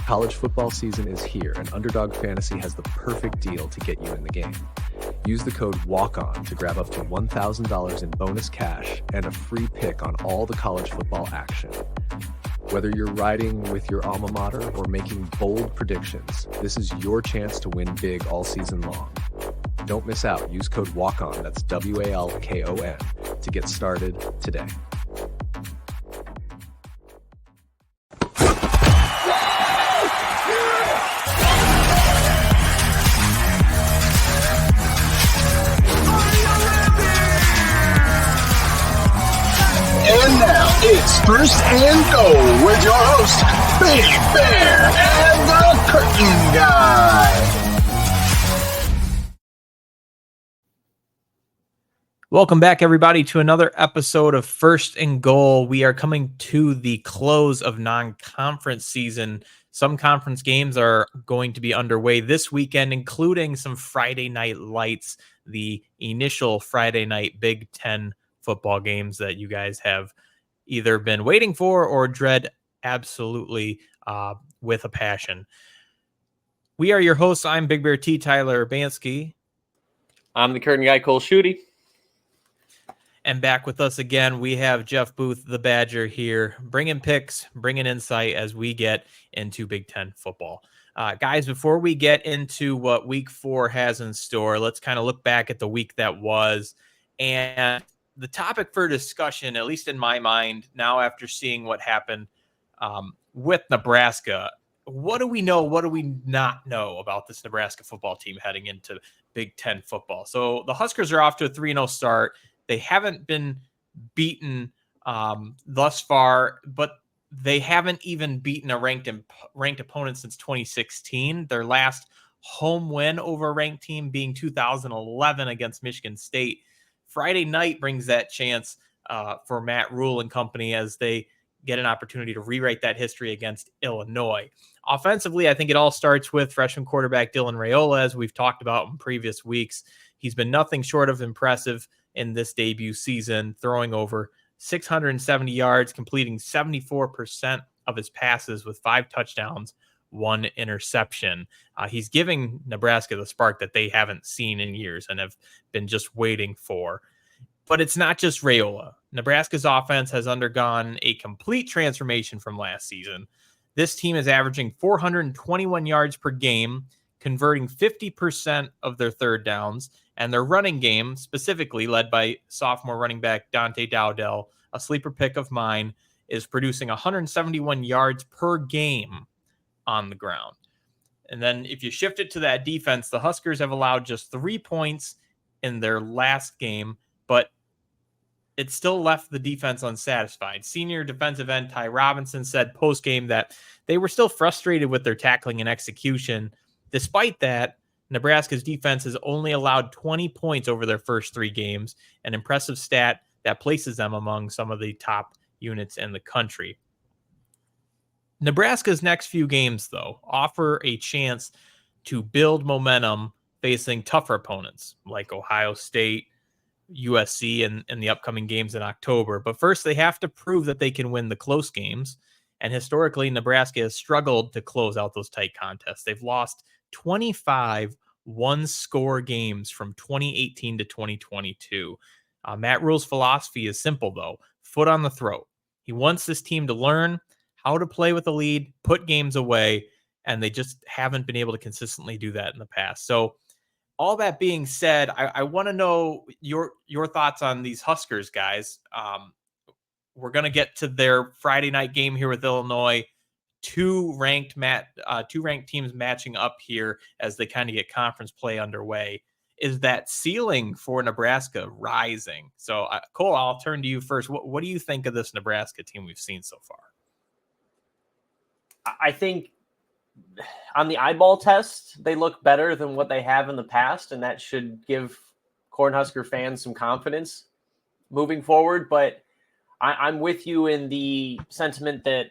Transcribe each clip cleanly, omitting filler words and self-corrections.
College football season is here, and Underdog Fantasy has the perfect deal to get you in the game. Use the code WALKON to grab up to $1,000 in bonus cash and a free pick on all the college football action. Whether you're riding with your alma mater or making bold predictions, this is your chance to win big all season long. Don't miss out. Use code WALKON, that's WALKON, to get started today. And now it's First and Goal with your host, Big Bear and the Curtain Guy. Welcome back, everybody, to another episode of First and Goal. We are coming to the close of non-conference season. Some conference games are going to be underway this weekend, including some Friday night lights, the initial Friday night Big Ten football games that you guys have either been waiting for or dread absolutely with a passion. We are your hosts. I'm Big Bear T. Tyler Urbanski. I'm the Curtain Guy, Cole Schutte. And back with us again, we have Jeff Booth, the Badger, here, bringing picks, bringing insight as we get into Big Ten football. Guys, before we get into what Week 4 has in store, let's kind of look back at the week that was. And the topic for discussion, at least in my mind, now after seeing what happened with Nebraska, what do we know? What do we not know about this Nebraska football team heading into Big Ten football? So the Huskers are off to a 3-0 start. They haven't been beaten thus far, but they haven't even beaten a ranked opponent since 2016. Their last home win over a ranked team being 2011 against Michigan State. Friday night brings that chance for Matt Rhule and company as they get an opportunity to rewrite that history against Illinois. Offensively, I think it all starts with freshman quarterback Dylan Raiola, as we've talked about in previous weeks. He's been nothing short of impressive in this debut season, throwing over 670 yards, completing 74% of his passes with 5 touchdowns, 1 interception. He's giving Nebraska the spark that they haven't seen in years and have been just waiting for. But it's not just Raiola. Nebraska's offense has undergone a complete transformation from last season. This team is averaging 421 yards per game, converting 50% of their third downs, and their running game, specifically led by sophomore running back Dante Dowdell, a sleeper pick of mine, is producing 171 yards per game on the ground. And then if you shift it to that defense, the Huskers have allowed just 3 points in their last game, but it still left the defense unsatisfied. Senior defensive end Ty Robinson said post-game that they were still frustrated with their tackling and execution. Despite that, Nebraska's defense has only allowed 20 points over their first 3 games, an impressive stat that places them among some of the top units in the country. Nebraska's next few games, though, offer a chance to build momentum facing tougher opponents like Ohio State, USC, and the upcoming games in October. But first, they have to prove that they can win the close games. And historically, Nebraska has struggled to close out those tight contests. They've lost 25 one-score games from 2018 to 2022. Matt Rhule's philosophy is simple, though. Foot on the throat. He wants this team to learn how to play with a lead, put games away, and they just haven't been able to consistently do that in the past. So all that being said, I want to know your thoughts on these Huskers, guys. We're going to get to their Friday night game here with Illinois. Two ranked teams matching up here as they kind of get conference play underway. Is that ceiling for Nebraska rising? So, Cole, I'll turn to you first. What do you think of this Nebraska team we've seen so far? I think on the eyeball test, they look better than what they have in the past, and that should give Cornhusker fans some confidence moving forward. But I'm with you in the sentiment that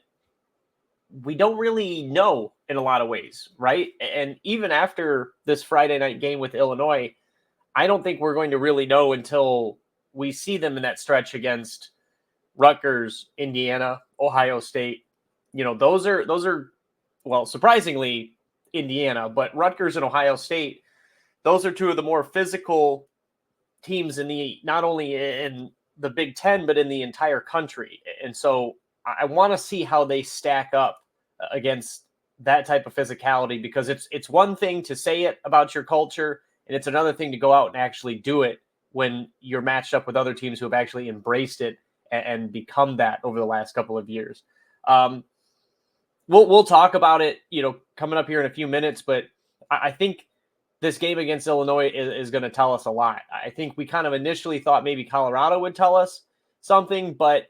we don't really know in a lot of ways, right? And even after this Friday night game with Illinois, I don't think we're going to really know until we see them in that stretch against Rutgers, Indiana, Ohio State. You know, those are well, surprisingly, Indiana, but Rutgers and Ohio State, those are two of the more physical teams not only in the Big Ten, but in the entire country. And so I want to see how they stack up against that type of physicality, because it's one thing to say it about your culture, and it's another thing to go out and actually do it when you're matched up with other teams who have actually embraced it and become that over the last couple of years. We'll talk about it, coming up here in a few minutes, but I think this game against Illinois is going to tell us a lot. I think we kind of initially thought maybe Colorado would tell us something, but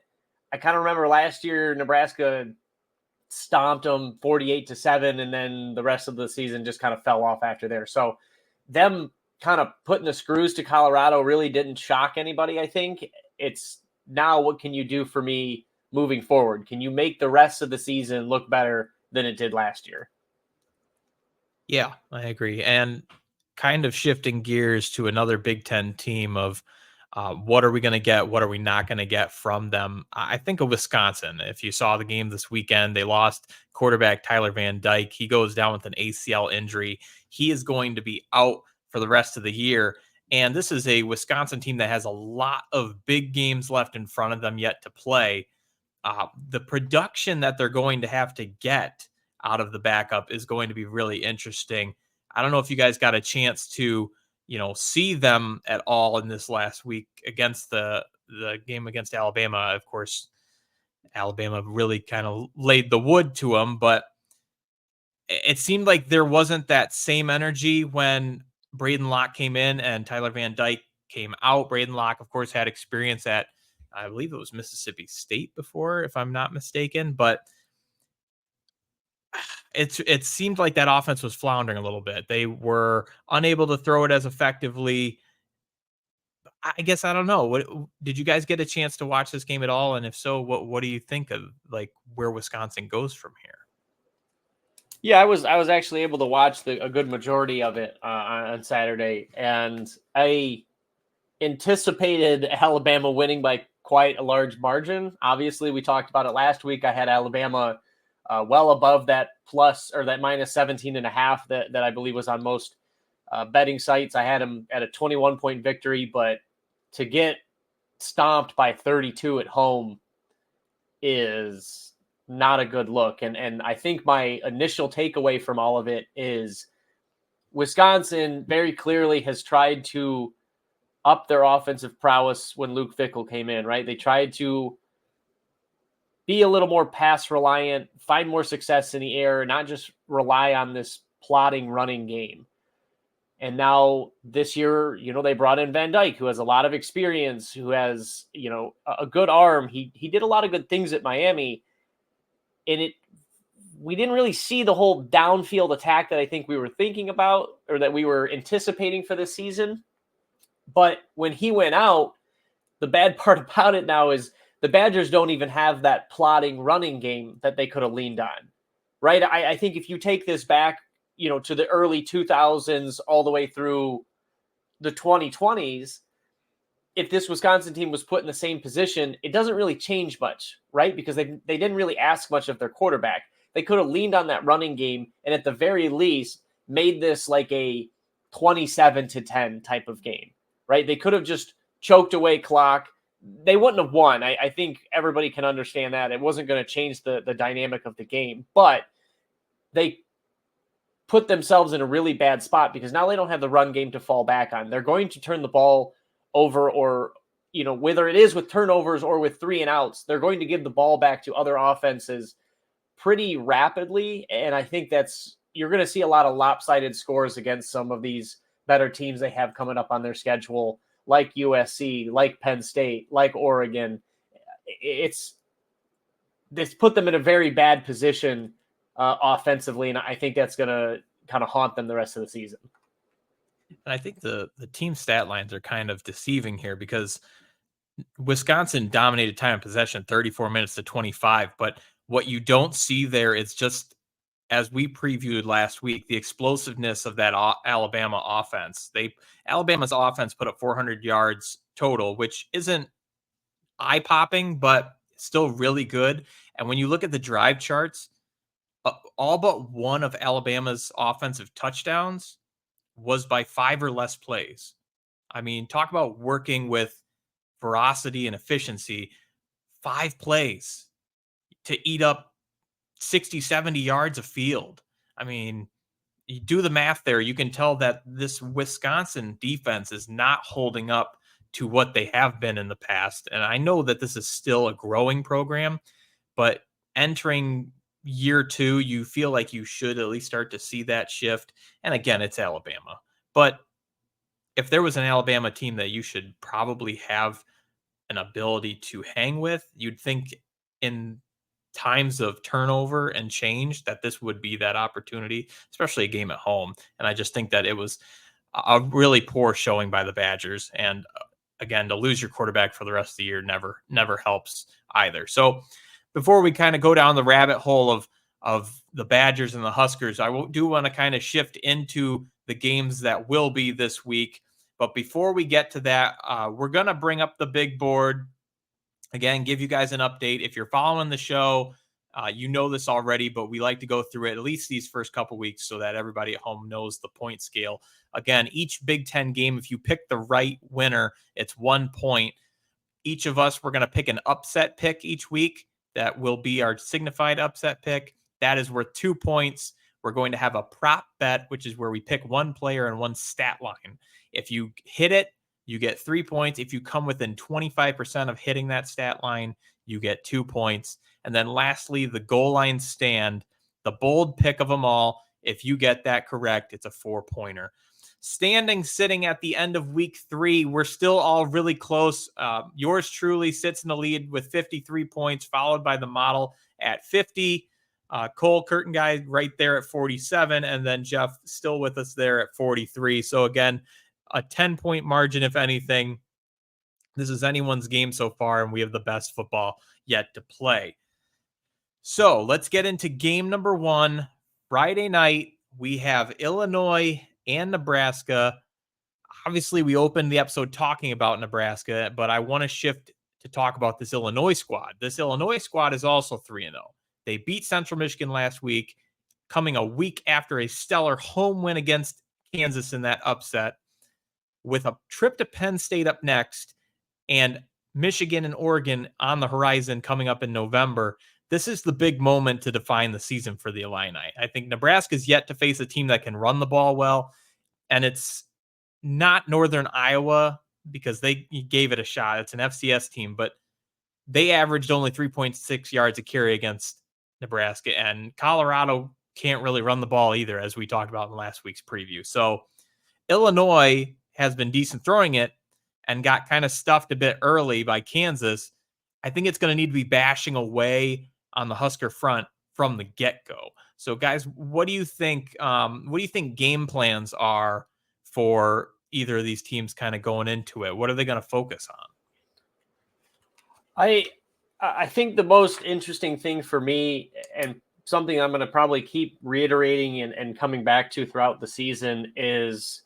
I kind of remember last year Nebraska stomped them 48-7, and then the rest of the season just kind of fell off after there. So them kind of putting the screws to Colorado really didn't shock anybody. I think it's now, what can you do for me moving forward? Can you make the rest of the season look better than it did last year? Yeah, I agree. And kind of shifting gears to another Big Ten team of what are we going to get? What are we not going to get from them? I think of Wisconsin. If you saw the game this weekend, they lost quarterback Tyler Van Dyke. He goes down with an ACL injury. He is going to be out for the rest of the year. And this is a Wisconsin team that has a lot of big games left in front of them yet to play. The production that they're going to have to get out of the backup is going to be really interesting. I don't know if you guys got a chance to, see them at all in this last week against the game against Alabama. Of course, Alabama really kind of laid the wood to them, but it seemed like there wasn't that same energy when Braden Locke came in and Tyler Van Dyke came out. Braden Locke, of course, had experience at, I believe it was Mississippi State before, if I'm not mistaken, but it seemed like that offense was floundering a little bit. They were unable to throw it as effectively. I guess I don't know. What did you guys get a chance to watch this game at all? And if so, what do you think of like where Wisconsin goes from here? Yeah, I was actually able to watch a good majority of it on Saturday, and I anticipated Alabama winning by quite a large margin. Obviously, we talked about it last week. I had Alabama well above that plus, or that minus 17.5 that I believe was on most betting sites. I had them at a 21-point victory, but to get stomped by 32 at home is not a good look. And I think my initial takeaway from all of it is Wisconsin very clearly has tried to up their offensive prowess when Luke Fickell came in, right? They tried to be a little more pass reliant, find more success in the air, not just rely on this plodding running game. And now this year, they brought in Van Dyke, who has a lot of experience, who has, a good arm. He did a lot of good things at Miami, and we didn't really see the whole downfield attack that I think we were thinking about, or that we were anticipating for this season. But when he went out, the bad part about it now is the Badgers don't even have that plodding running game that they could have leaned on, right? I think if you take this back, to the early 2000s all the way through the 2020s, if this Wisconsin team was put in the same position, it doesn't really change much, right? Because they didn't really ask much of their quarterback. They could have leaned on that running game and at the very least made this like a 27-10 type of game, right? They could have just choked away clock. They wouldn't have won. I think everybody can understand that. It wasn't going to change the dynamic of the game, but they put themselves in a really bad spot because now they don't have the run game to fall back on. They're going to turn the ball over, or, whether it is with turnovers or with 3 and outs, they're going to give the ball back to other offenses pretty rapidly. And I think you're going to see a lot of lopsided scores against some of these better teams they have coming up on their schedule, like USC, like Penn State, like Oregon. It's put them in a very bad position offensively, and I think that's going to kind of haunt them the rest of the season. And I think the team stat lines are kind of deceiving here because Wisconsin dominated time of possession 34 minutes to 25. But what you don't see there is just, as we previewed last week, the explosiveness of that Alabama offense. Alabama's offense put up 400 yards total, which isn't eye-popping, but still really good. And when you look at the drive charts, all but one of Alabama's offensive touchdowns was by 5 or less plays. I mean, talk about working with ferocity and efficiency. 5 plays to eat up 60, 70 yards of field. I mean, you do the math there, you can tell that this Wisconsin defense is not holding up to what they have been in the past. And I know that this is still a growing program, but entering year 2, you feel like you should at least start to see that shift. And again, it's Alabama. But if there was an Alabama team that you should probably have an ability to hang with, you'd think in times of turnover and change that this would be that opportunity, especially a game at home. And I just think that it was a really poor showing by the Badgers. And again, to lose your quarterback for the rest of the year never helps either. So before we kind of go down the rabbit hole of the Badgers and the Huskers, I do want to kind of shift into the games that will be this week. But before we get to that, we're going to bring up the big board. Again, give you guys an update. If you're following the show, you know this already, but we like to go through it at least these first couple weeks so that everybody at home knows the point scale. Again, each Big Ten game, if you pick the right winner, it's 1 point. Each of us, we're going to pick an upset pick each week. That will be our signified upset pick. That is worth 2 points. We're going to have a prop bet, which is where we pick one player and one stat line. If you hit it, you get 3 points. If you come within 25% of hitting that stat line, you get 2 points. And then lastly, the goal line stand, the bold pick of them all. If you get that correct, it's a 4-pointer. Standing sitting at the end of week 3, we're still all really close. Yours truly sits in the lead with 53 points, followed by the model at 50. Cole Curtin guy right there at 47. And then Jeff still with us there at 43. So again, a 10-point margin, if anything. This is anyone's game so far, and we have the best football yet to play. So let's get into game number 1. Friday night, we have Illinois and Nebraska. Obviously, we opened the episode talking about Nebraska, but I want to shift to talk about this Illinois squad. This Illinois squad is also 3-0. They beat Central Michigan last week, coming a week after a stellar home win against Kansas in that upset, with a trip to Penn State up next and Michigan and Oregon on the horizon coming up in November. This is the big moment to define the season for the Illini. I think Nebraska's yet to face a team that can run the ball well, and it's not Northern Iowa because they gave it a shot. It's an FCS team, but they averaged only 3.6 yards a carry against Nebraska, and Colorado can't really run the ball either, as we talked about in last week's preview. So Illinois has been decent throwing it and got kind of stuffed a bit early by Kansas. I think it's going to need to be bashing away on the Husker front from the get-go. So guys, what do you think? What do you think game plans are for either of these teams kind of going into it? What are they going to focus on? I think the most interesting thing for me, and something I'm going to probably keep reiterating and coming back to throughout the season, is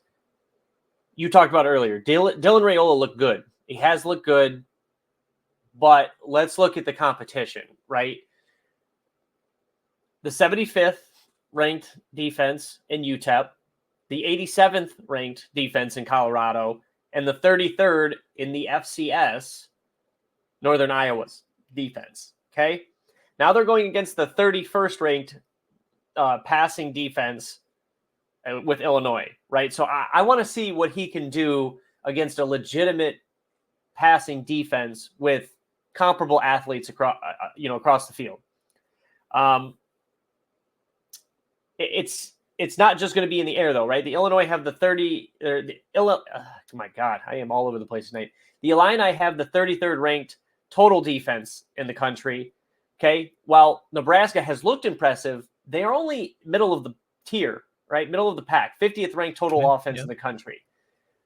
you talked about earlier. Dylan Raiola looked good. He has looked good, but let's look at the competition, right? The 75th ranked defense in UTEP, the 87th ranked defense in Colorado, and the 33rd in the FCS, Northern Iowa's defense. Okay. Now they're going against the 31st ranked passing defense with Illinois, right? So I want to see what he can do against a legitimate passing defense with comparable athletes across the field. It's not just going to be in the air though, right? The Illinois have my God, I am all over the place tonight. The Illini have the 33rd ranked total defense in the country. Okay. While Nebraska has looked impressive, they are only middle of the tier, right? Middle of the pack, 50th ranked total offense in the country.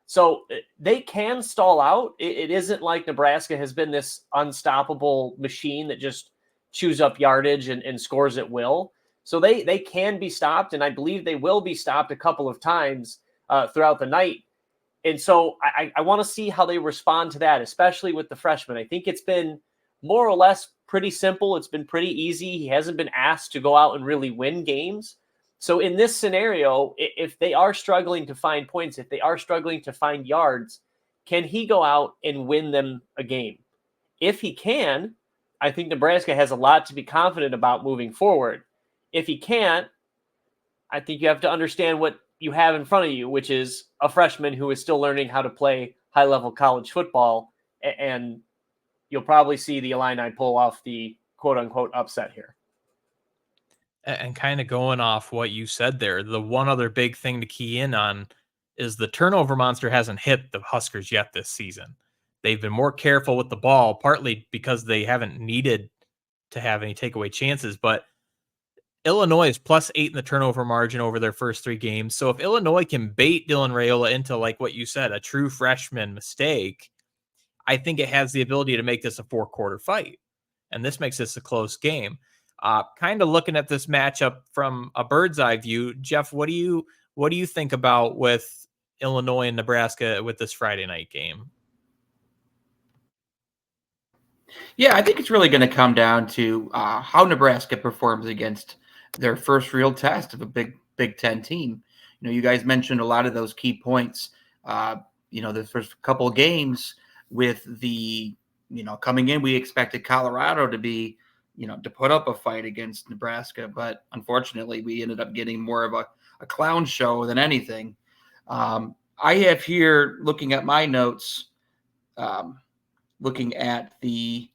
So they can stall out. It isn't like Nebraska has been this unstoppable machine that just chews up yardage and scores at will. So they can be stopped, and I believe they will be stopped a couple of times throughout the night. And so I want to see how they respond to that, especially with the freshmen. I think it's been more or less pretty simple. It's been pretty easy. He hasn't been asked to go out and really win games. So in this scenario, if they are struggling to find points, if they are struggling to find yards, can he go out and win them a game? If he can, I think Nebraska has a lot to be confident about moving forward. If he can't, I think you have to understand what you have in front of you, which is a freshman who is still learning how to play high-level college football, and you'll probably see the Illini pull off the quote-unquote upset here. And kind of going off what you said there, the one other big thing to key in on is the turnover monster hasn't hit the Huskers yet this season. They've been more careful with the ball, partly because they haven't needed to have any takeaway chances, but Illinois is +8 in the turnover margin over their first 3 games. So if Illinois can bait Dylan Raiola into, like what you said, a true freshman mistake, I think it has the ability to make this a 4-quarter fight. And this makes this a close game. Kind of looking at this matchup from a bird's eye view, Jeff, what do you think about with Illinois and Nebraska with this Friday night game? Yeah, I think it's really going to come down to how Nebraska performs against their first real test of a Big Ten team. You know, you guys mentioned a lot of those key points. The first couple of games with the, coming in, we expected Colorado to be, to put up a fight against Nebraska, but unfortunately we ended up getting more of a clown show than anything. I have here, looking at my notes, looking at the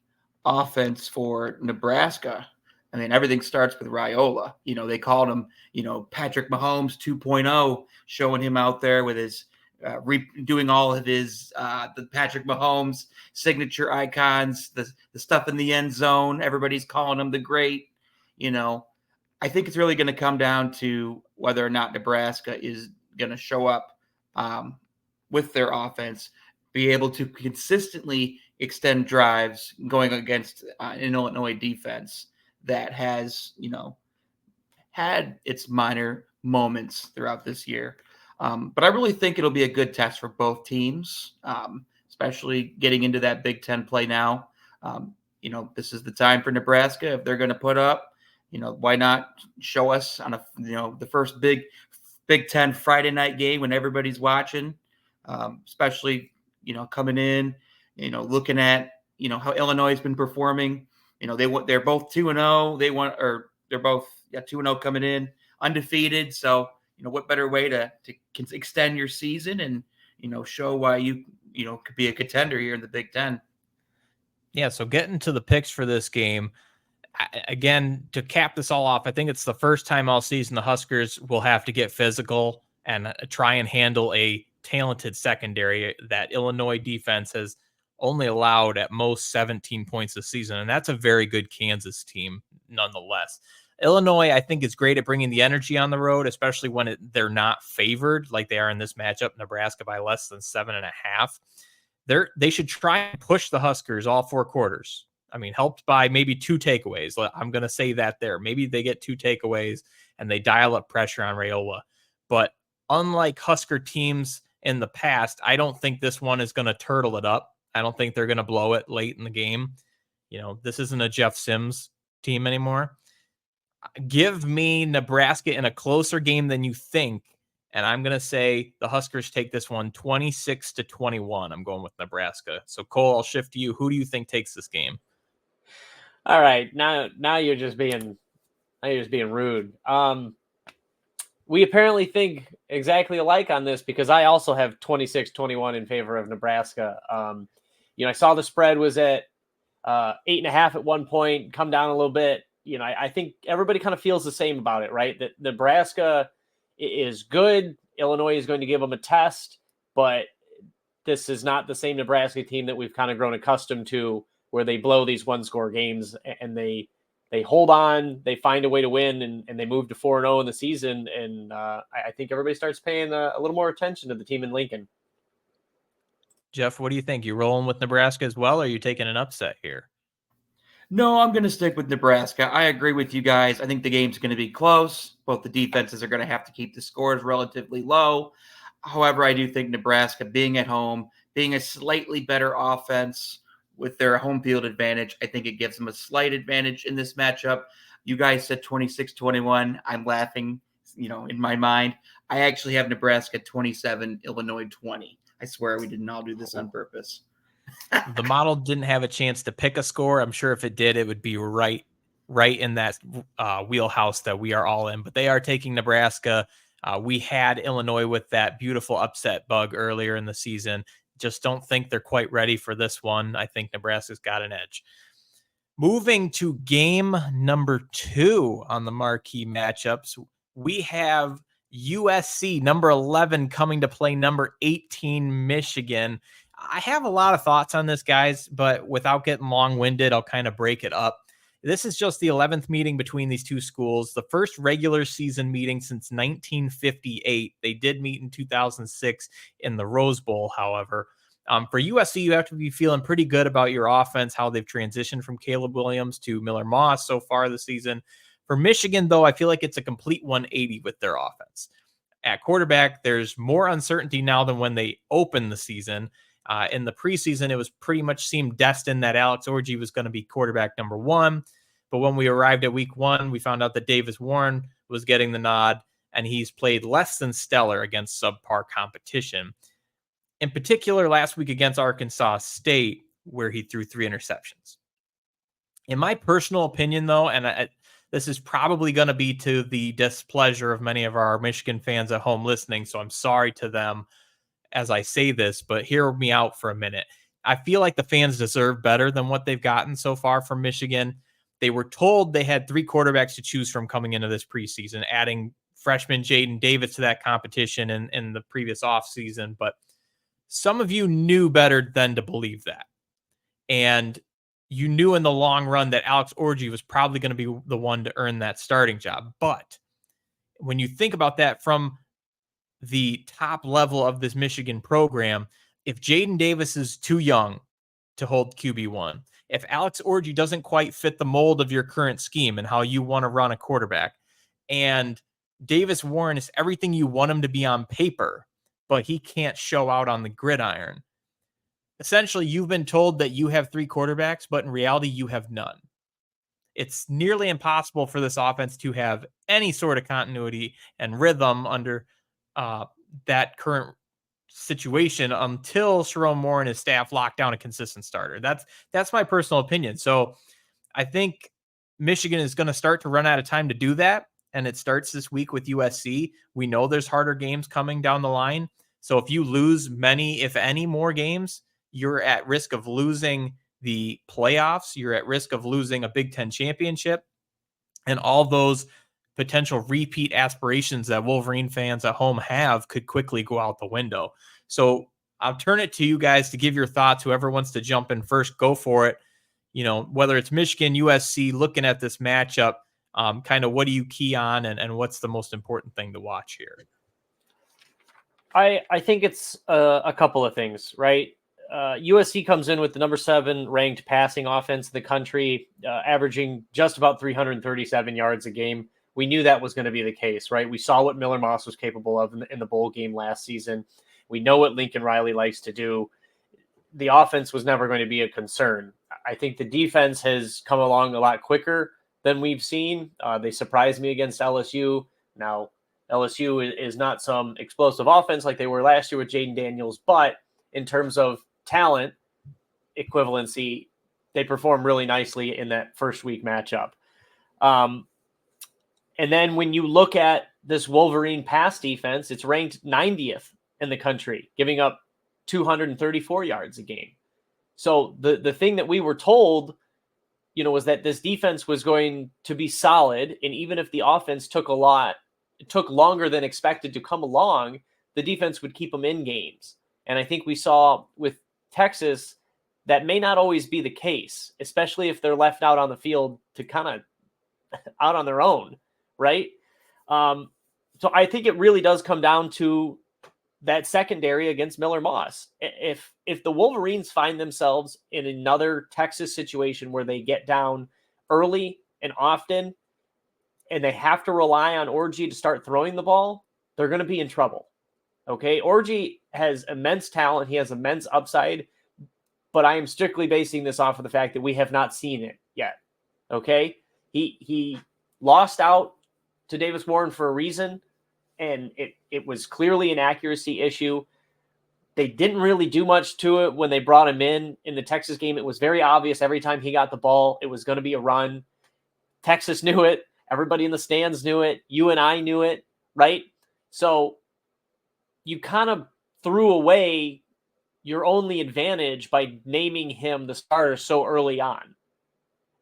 offense for Nebraska. I mean, everything starts with Raiola. They called him, Patrick Mahomes 2.0, showing him out there with his doing all of his the Patrick Mahomes signature icons, the stuff in the end zone. Everybody's calling him the great. I think it's really going to come down to whether or not Nebraska is going to show up with their offense, be able to consistently extend drives going against an Illinois defense that has, had its minor moments throughout this year. But I really think it'll be a good test for both teams, especially getting into that Big Ten play now. This is the time for Nebraska. If they're going to put up, why not show us on the first Big Ten Friday night game when everybody's watching, especially, coming in, looking at, how Illinois has been performing. They're both 2-0. They're both 2-0 coming in undefeated. So, what better way to extend your season and, show why you could be a contender here in the Big Ten. Yeah. So getting to the picks for this game, again, to cap this all off, I think it's the first time all season the Huskers will have to get physical and try and handle a talented secondary. That Illinois defense has only allowed at most 17 points this season, and that's a very good Kansas team nonetheless. Illinois, I think, is great at bringing the energy on the road, especially when they're not favored like they are in this matchup, Nebraska by less than 7.5. They should try and push the Huskers all 4 quarters. I mean, helped by maybe 2 takeaways. I'm going to say that there. Maybe they get 2 takeaways and they dial up pressure on Raiola. But unlike Husker teams in the past, I don't think this one is going to turtle it up. I don't think they're going to blow it late in the game. This isn't a Jeff Sims team anymore. Give me Nebraska in a closer game than you think, and I'm going to say the Huskers take this one 26-21. I'm going with Nebraska. So, Cole, I'll shift to you. Who do you think takes this game? All right, now you're just being rude. We apparently think exactly alike on this because I also have 26-21 in favor of Nebraska. I saw the spread was at 8.5 at one point, come down a little bit. I think everybody kind of feels the same about it, right? That Nebraska is good. Illinois is going to give them a test, but this is not the same Nebraska team that we've kind of grown accustomed to, where they blow these 1-score games and they hold on, they find a way to win, and they move to 4-0 in the season. And I think everybody starts paying a little more attention to the team in Lincoln. Jeff, what do you think? You rolling with Nebraska as well, or are you taking an upset here? No, I'm going to stick with Nebraska. I agree with you guys. I think the game's going to be close. Both the defenses are going to have to keep the scores relatively low. However, I do think Nebraska, being at home, being a slightly better offense, with their home field advantage, I think it gives them a slight advantage in this matchup. You guys said 26-21. I'm laughing, in my mind. I actually have Nebraska 27, Illinois 20. I swear we didn't all do this on purpose. The model didn't have a chance to pick a score. I'm sure if it did, it would be right in that wheelhouse that we are all in. But they are taking Nebraska. We had Illinois with that beautiful upset bug earlier in the season. Just don't think they're quite ready for this one. I think Nebraska's got an edge. Moving to game number 2 on the marquee matchups, we have USC, number 11, coming to play number 18, Michigan. I have a lot of thoughts on this, guys, but without getting long-winded, I'll kind of break it up. This is just the 11th meeting between these two schools, the first regular season meeting since 1958. They did meet in 2006 in the Rose Bowl, however. For USC, you have to be feeling pretty good about your offense, how they've transitioned from Caleb Williams to Miller Moss so far this season. For Michigan, though, I feel like it's a complete 180 with their offense. At quarterback, there's more uncertainty now than when they opened the season. In the preseason, it was pretty much seemed destined that Alex Orji was going to be quarterback number 1. But when we arrived at week 1, we found out that Davis Warren was getting the nod, and he's played less than stellar against subpar competition. In particular, last week against Arkansas State, where he threw 3 interceptions. In my personal opinion, though, and this is probably going to be to the displeasure of many of our Michigan fans at home listening, so I'm sorry to them as I say this, but hear me out for a minute. I feel like the fans deserve better than what they've gotten so far from Michigan. They were told they had 3 quarterbacks to choose from coming into this preseason, adding freshman Jaden Davis to that competition in the previous offseason. But some of you knew better than to believe that. And you knew in the long run that Alex Orji was probably going to be the one to earn that starting job. But when you think about that from the top level of this Michigan program, if Jaden Davis is too young to hold QB1, if Alex Orji doesn't quite fit the mold of your current scheme and how you want to run a quarterback, and Davis Warren is everything you want him to be on paper, but he can't show out on the gridiron, essentially you've been told that you have 3 quarterbacks, but in reality you have none. It's nearly impossible for this offense to have any sort of continuity and rhythm under that current situation until Sherrone Moore and his staff lock down a consistent starter. That's my personal opinion. So I think Michigan is going to start to run out of time to do that. And it starts this week with USC. We know there's harder games coming down the line. So if you lose many, if any more games, you're at risk of losing the playoffs. You're at risk of losing a Big Ten championship, and all those potential repeat aspirations that Wolverine fans at home have could quickly go out the window. So I'll turn it to you guys to give your thoughts. Whoever wants to jump in first, go for it. Whether it's Michigan, USC, looking at this matchup, kind of what do you key on and what's the most important thing to watch here? I think it's a couple of things, right? USC comes in with the number 7 ranked passing offense in the country, averaging just about 337 yards a game. We knew that was going to be the case, right? We saw what Miller Moss was capable of in the bowl game last season. We know what Lincoln Riley likes to do. The offense was never going to be a concern. I think the defense has come along a lot quicker than we've seen. They surprised me against LSU. Now, LSU is not some explosive offense like they were last year with Jaden Daniels, but in terms of talent equivalency, they performed really nicely in that first week matchup. And then when you look at this Wolverine pass defense, it's ranked 90th in the country, giving up 234 yards a game. So the thing that we were told, was that this defense was going to be solid. And even if the offense took longer than expected to come along, the defense would keep them in games. And I think we saw with Texas, that may not always be the case, especially if they're left out on the field to kind of out on their own. Right. So I think it really does come down to that secondary against Miller Moss. If the Wolverines find themselves in another Texas situation where they get down early and often, and they have to rely on Orji to start throwing the ball, they're going to be in trouble. Okay. Orji has immense talent. He has immense upside, but I am strictly basing this off of the fact that we have not seen it yet. Okay. He lost out to Davis Warren for a reason, and it was clearly an accuracy issue. They didn't really do much to it when they brought him in the Texas game. It was very obvious every time he got the ball, it was going to be a run. Texas knew it. Everybody in the stands knew it. You and I knew it, right? So you kind of threw away your only advantage by naming him the starter so early on.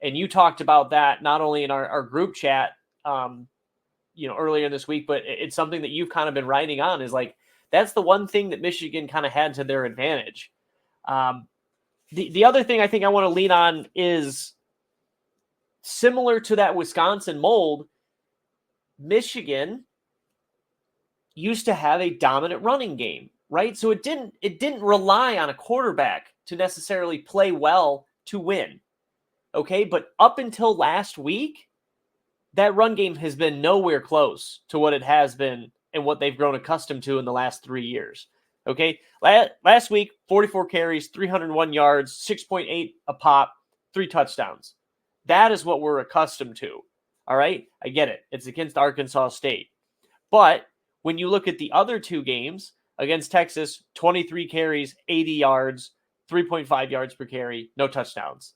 And you talked about that not only in our group chat, earlier this week, but it's something that you've kind of been writing on, is like, that's the one thing that Michigan kind of had to their advantage. The other thing I think I want to lean on is similar to that Wisconsin mold. Michigan used to have a dominant running game, right? So it didn't rely on a quarterback to necessarily play well to win. Okay, but up until last week, that run game has been nowhere close to what it has been and what they've grown accustomed to in the last 3 years. Okay, last week, 44 carries, 301 yards, 6.8 a pop, 3 touchdowns. That is what we're accustomed to. All right, I get it. It's against Arkansas State. But when you look at the other 2 games, against Texas, 23 carries, 80 yards, 3.5 yards per carry, no touchdowns.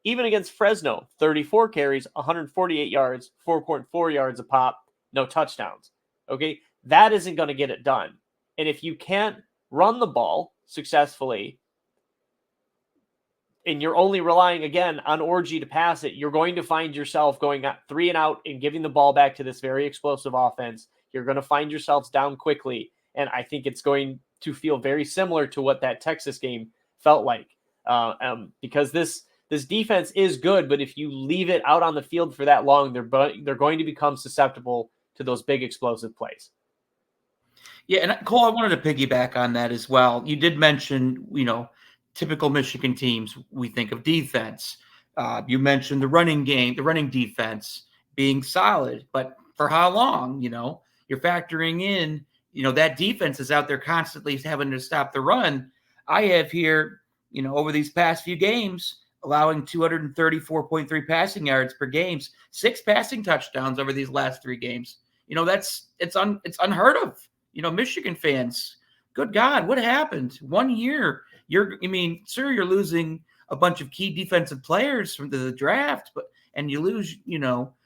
Even against Fresno, 34 carries, 148 yards, 4.4 yards a pop, no touchdowns. Okay, that isn't going to get it done. And if you can't run the ball successfully, and you're only relying, again, on Orji to pass it, you're going to find yourself going 3 and out and giving the ball back to this very explosive offense. You're going to find yourselves down quickly. And I think it's going to feel very similar to what that Texas game felt like. Because this defense is good, but if you leave it out on the field for that long, they're going to become susceptible to those big explosive plays. Yeah, and Cole, I wanted to piggyback on that as well. You did mention, typical Michigan teams, we think of defense. You mentioned the running game, the running defense being solid, but for how long? You're factoring in, that defense is out there constantly having to stop the run. I have here, over these past few games, allowing 234.3 passing yards per game, 6 passing touchdowns over these last 3 games. It's unheard of. Michigan fans, good God, what happened? 1 year, you're losing a bunch of key defensive players from the draft, and you lose,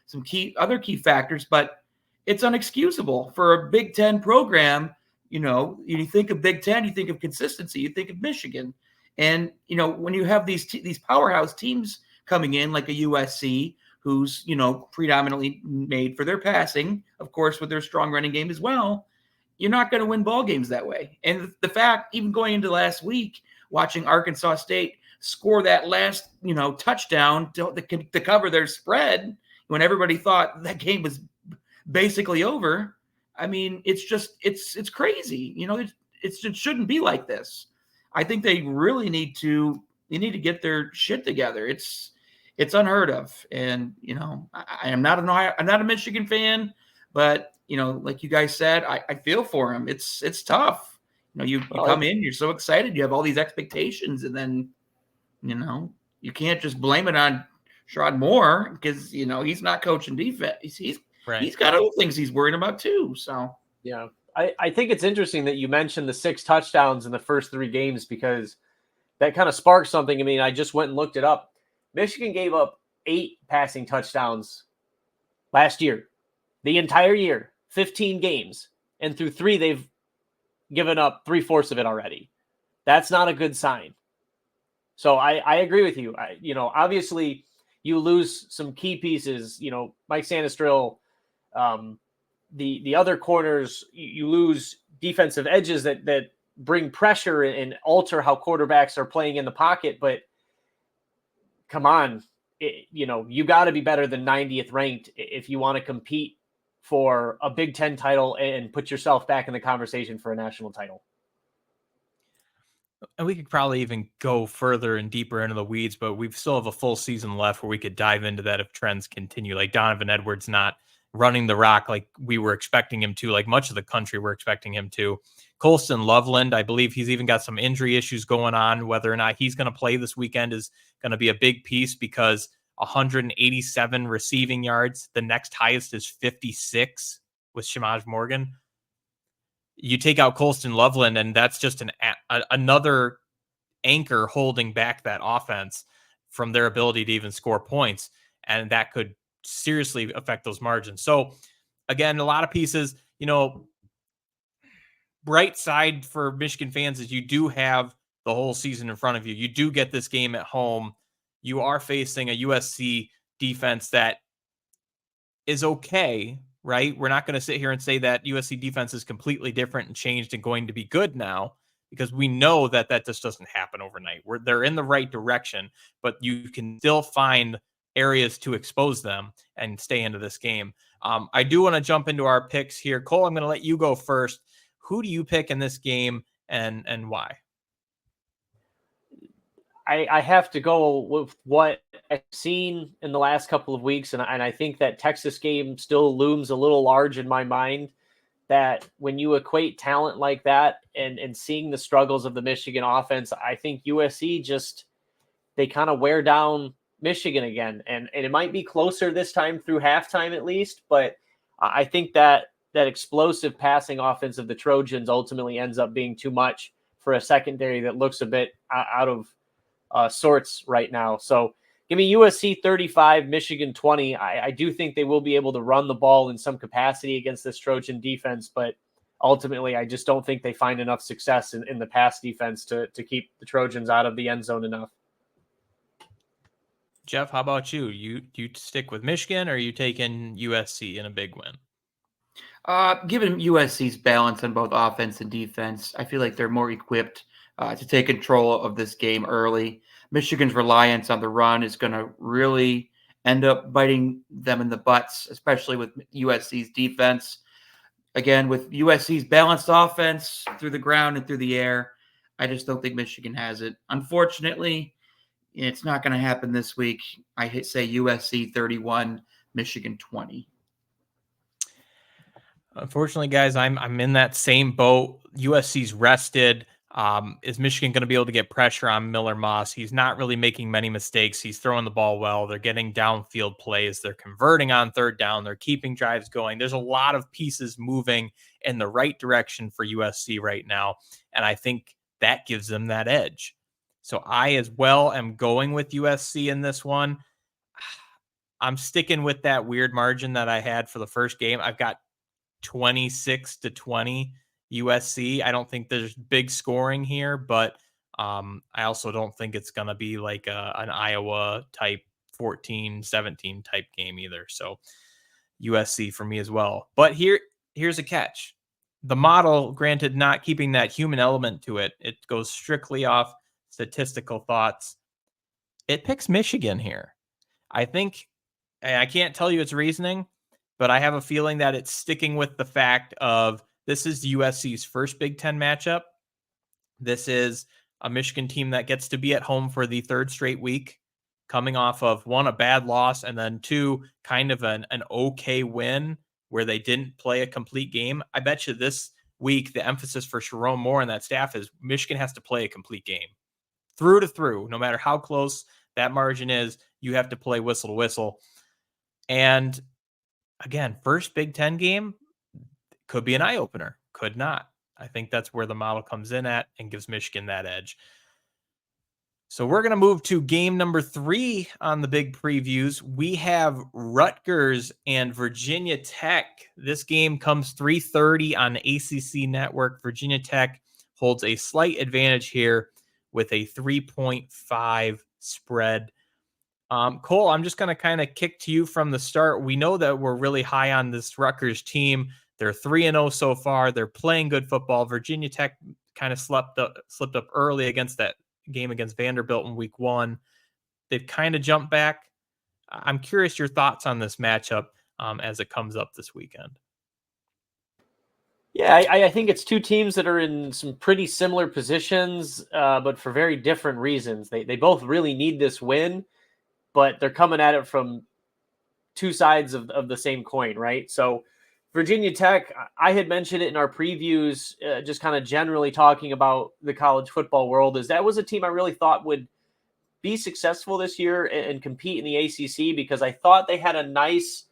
some other key factors, but it's unexcusable for a Big Ten program. You think of Big Ten, you think of consistency, you think of Michigan. And, when you have these powerhouse teams coming in, like a USC, who's, predominantly made for their passing, of course, with their strong running game as well, you're not going to win ball games that way. And the fact, even going into last week, watching Arkansas State score that last, touchdown to cover their spread when everybody thought that game was basically over. I mean, it's crazy. It shouldn't be like this. I think they really need to get their shit together. It's unheard of. And, I'm not a Michigan fan, but, like you guys said, I feel for him. It's tough. You come in, you're so excited, you have all these expectations, and then, you can't just blame it on Sherrod Moore because, he's not coaching defense. He's got other things he's worried about too. So, yeah. I think it's interesting that you mentioned the 6 touchdowns in the first 3 games, because that kind of sparked something. I mean, I just went and looked it up. Michigan gave up 8 passing touchdowns last year, the entire year, 15 games. And through 3, they've given up 3/4 of it already. That's not a good sign. So I agree with you. Obviously you lose some key pieces, Mike Sanistrill, the other corners, you lose defensive edges that bring pressure and alter how quarterbacks are playing in the pocket. But come on, you got to be better than 90th ranked if you want to compete for a Big Ten title and put yourself back in the conversation for a national title. And we could probably even go further and deeper into the weeds, but we still have a full season left where we could dive into that if trends continue. Like Donovan Edwards not running the rock like we were expecting him to, like much of the country were expecting him to. Colston Loveland, I believe he's even got some injury issues going on. Whether or not he's going to play this weekend is going to be a big piece because 187 receiving yards. The next highest is 56 with Shamaj Morgan. You take out Colston Loveland, and that's just another anchor holding back that offense from their ability to even score points. And that could seriously affect those margins. So again, a lot of pieces, bright side for Michigan fans is you do have the whole season in front of you. You do get this game at home. You are facing a USC defense that is okay, right? We're not going to sit here and say that USC defense is completely different and changed and going to be good now, because we know that just doesn't happen overnight. They're in the right direction, but you can still find areas to expose them and stay into this game. I do want to jump into our picks here. Cole, I'm going to let you go first. Who do you pick in this game and why? I have to go with what I've seen in the last couple of weeks, and I think that Texas game still looms a little large in my mind, that when you equate talent like that and seeing the struggles of the Michigan offense, I think USC they kind of wear down Michigan again. And it might be closer this time through halftime at least, but I think that explosive passing offense of the Trojans ultimately ends up being too much for a secondary that looks a bit out of sorts right now. So give me USC 35, Michigan 20. I do think they will be able to run the ball in some capacity against this Trojan defense, but ultimately I just don't think they find enough success in the pass defense to keep the Trojans out of the end zone enough. Jeff, how about you? You stick with Michigan, or are you taking USC in a big win? Given USC's balance on both offense and defense, I feel like they're more equipped to take control of this game early. Michigan's reliance on the run is going to really end up biting them in the butts, especially with USC's defense. Again, with USC's balanced offense through the ground and through the air, I just don't think Michigan has it. Unfortunately, it's not going to happen this week. I say USC 31, Michigan 20. Unfortunately, guys, I'm in that same boat. USC's rested. Is Michigan going to be able to get pressure on Miller Moss? He's not really making many mistakes. He's throwing the ball well. They're getting downfield plays. They're converting on third down. They're keeping drives going. There's a lot of pieces moving in the right direction for USC right now, and I think that gives them that edge. So I as well am going with USC in this one. I'm sticking with that weird margin that I had for the first game. I've got 26-20 USC. I don't think there's big scoring here, but I also don't think it's going to be like an Iowa type 14-17 type game either. So USC for me as well. But here's a catch. The model, granted, not keeping that human element to it, it goes strictly off statistical thoughts. It picks Michigan here. I think, and I can't tell you its reasoning, but I have a feeling that it's sticking with the fact of this is USC's first Big Ten matchup. This is a Michigan team that gets to be at home for the third straight week, coming off of one, a bad loss, and then two, kind of an okay win where they didn't play a complete game. I bet you this week, the emphasis for Sharon Moore and that staff is Michigan has to play a complete game. Through to through, no matter how close that margin is, you have to play whistle to whistle. And again, first Big Ten game could be an eye-opener, could not. I think that's where the model comes in at and gives Michigan that edge. So we're going to move to game number 3 on the big previews. We have Rutgers and Virginia Tech. This game comes 3:30 on the ACC network. Virginia Tech holds a slight advantage here with a 3.5 spread. Cole, I'm just going to kind of kick to you from the start. We know that we're really high on this Rutgers team. They're 3-0 so far. They're playing good football. Virginia Tech kind of slipped up early against that game against Vanderbilt in week 1. They've kind of jumped back. I'm curious your thoughts on this matchup as it comes up this weekend. Yeah, I think it's two teams that are in some pretty similar positions, but for very different reasons. They both really need this win, but they're coming at it from two sides of the same coin, right? So Virginia Tech, I had mentioned it in our previews, just kind of generally talking about the college football world, is that was a team I really thought would be successful this year and compete in the ACC, because I thought they had a nice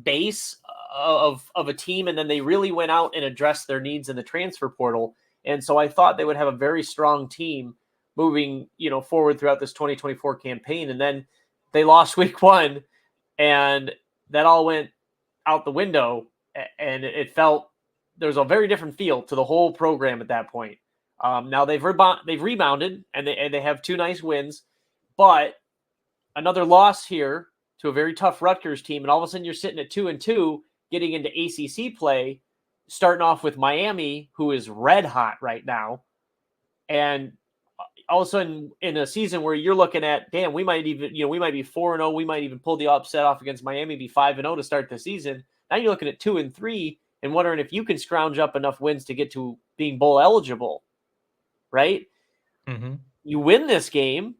base of a team, and then they really went out and addressed their needs in the transfer portal. And so I thought they would have a very strong team moving, forward throughout this 2024 campaign. And then they lost week 1, and that all went out the window, and it felt there was a very different feel to the whole program at that point. Now they've rebounded, and they have 2 nice wins, but another loss here to a very tough Rutgers team, and all of a sudden you're sitting at 2-2, getting into ACC play, starting off with Miami, who is red hot right now, and all of a sudden in a season where you're looking at, damn, we might even, we might be 4-0, we might even pull the upset off against Miami, be 5-0 to start the season. Now you're looking at 2-3 and wondering if you can scrounge up enough wins to get to being bowl eligible, right? Mm-hmm. You win this game,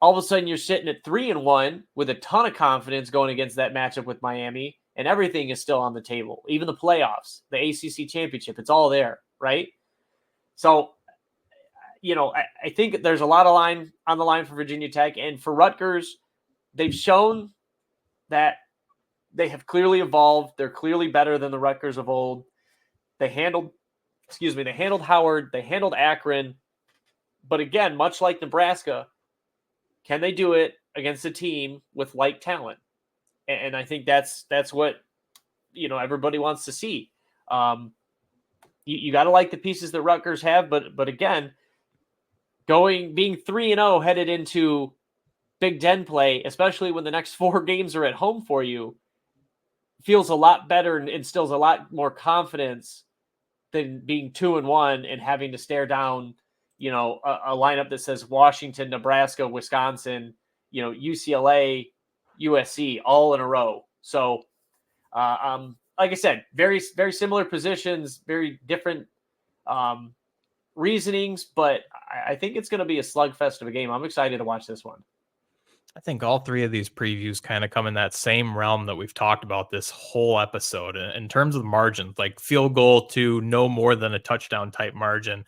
all of a sudden you're sitting at 3-1 with a ton of confidence going against that matchup with Miami, and everything is still on the table. Even the playoffs, the ACC championship, it's all there, right? So, I think there's a lot of line on the line for Virginia Tech, and for Rutgers, they've shown that they have clearly evolved. They're clearly better than the Rutgers of old. They handled Howard, they handled Akron, but again, much like Nebraska, can they do it against a team with like talent? And I think that's what everybody wants to see. You got to like the pieces that Rutgers have, but again, being 3-0 headed into Big Ten play, especially when the next 4 games are at home for you, feels a lot better and instills a lot more confidence than being 2-1 and having to stare down, a lineup that says Washington, Nebraska, Wisconsin, UCLA, USC all in a row. So, like I said, very, very similar positions, very different reasonings, but I think it's going to be a slugfest of a game. I'm excited to watch this one. I think all 3 of these previews kind of come in that same realm that we've talked about this whole episode in terms of margins, like field goal to no more than a touchdown type margin.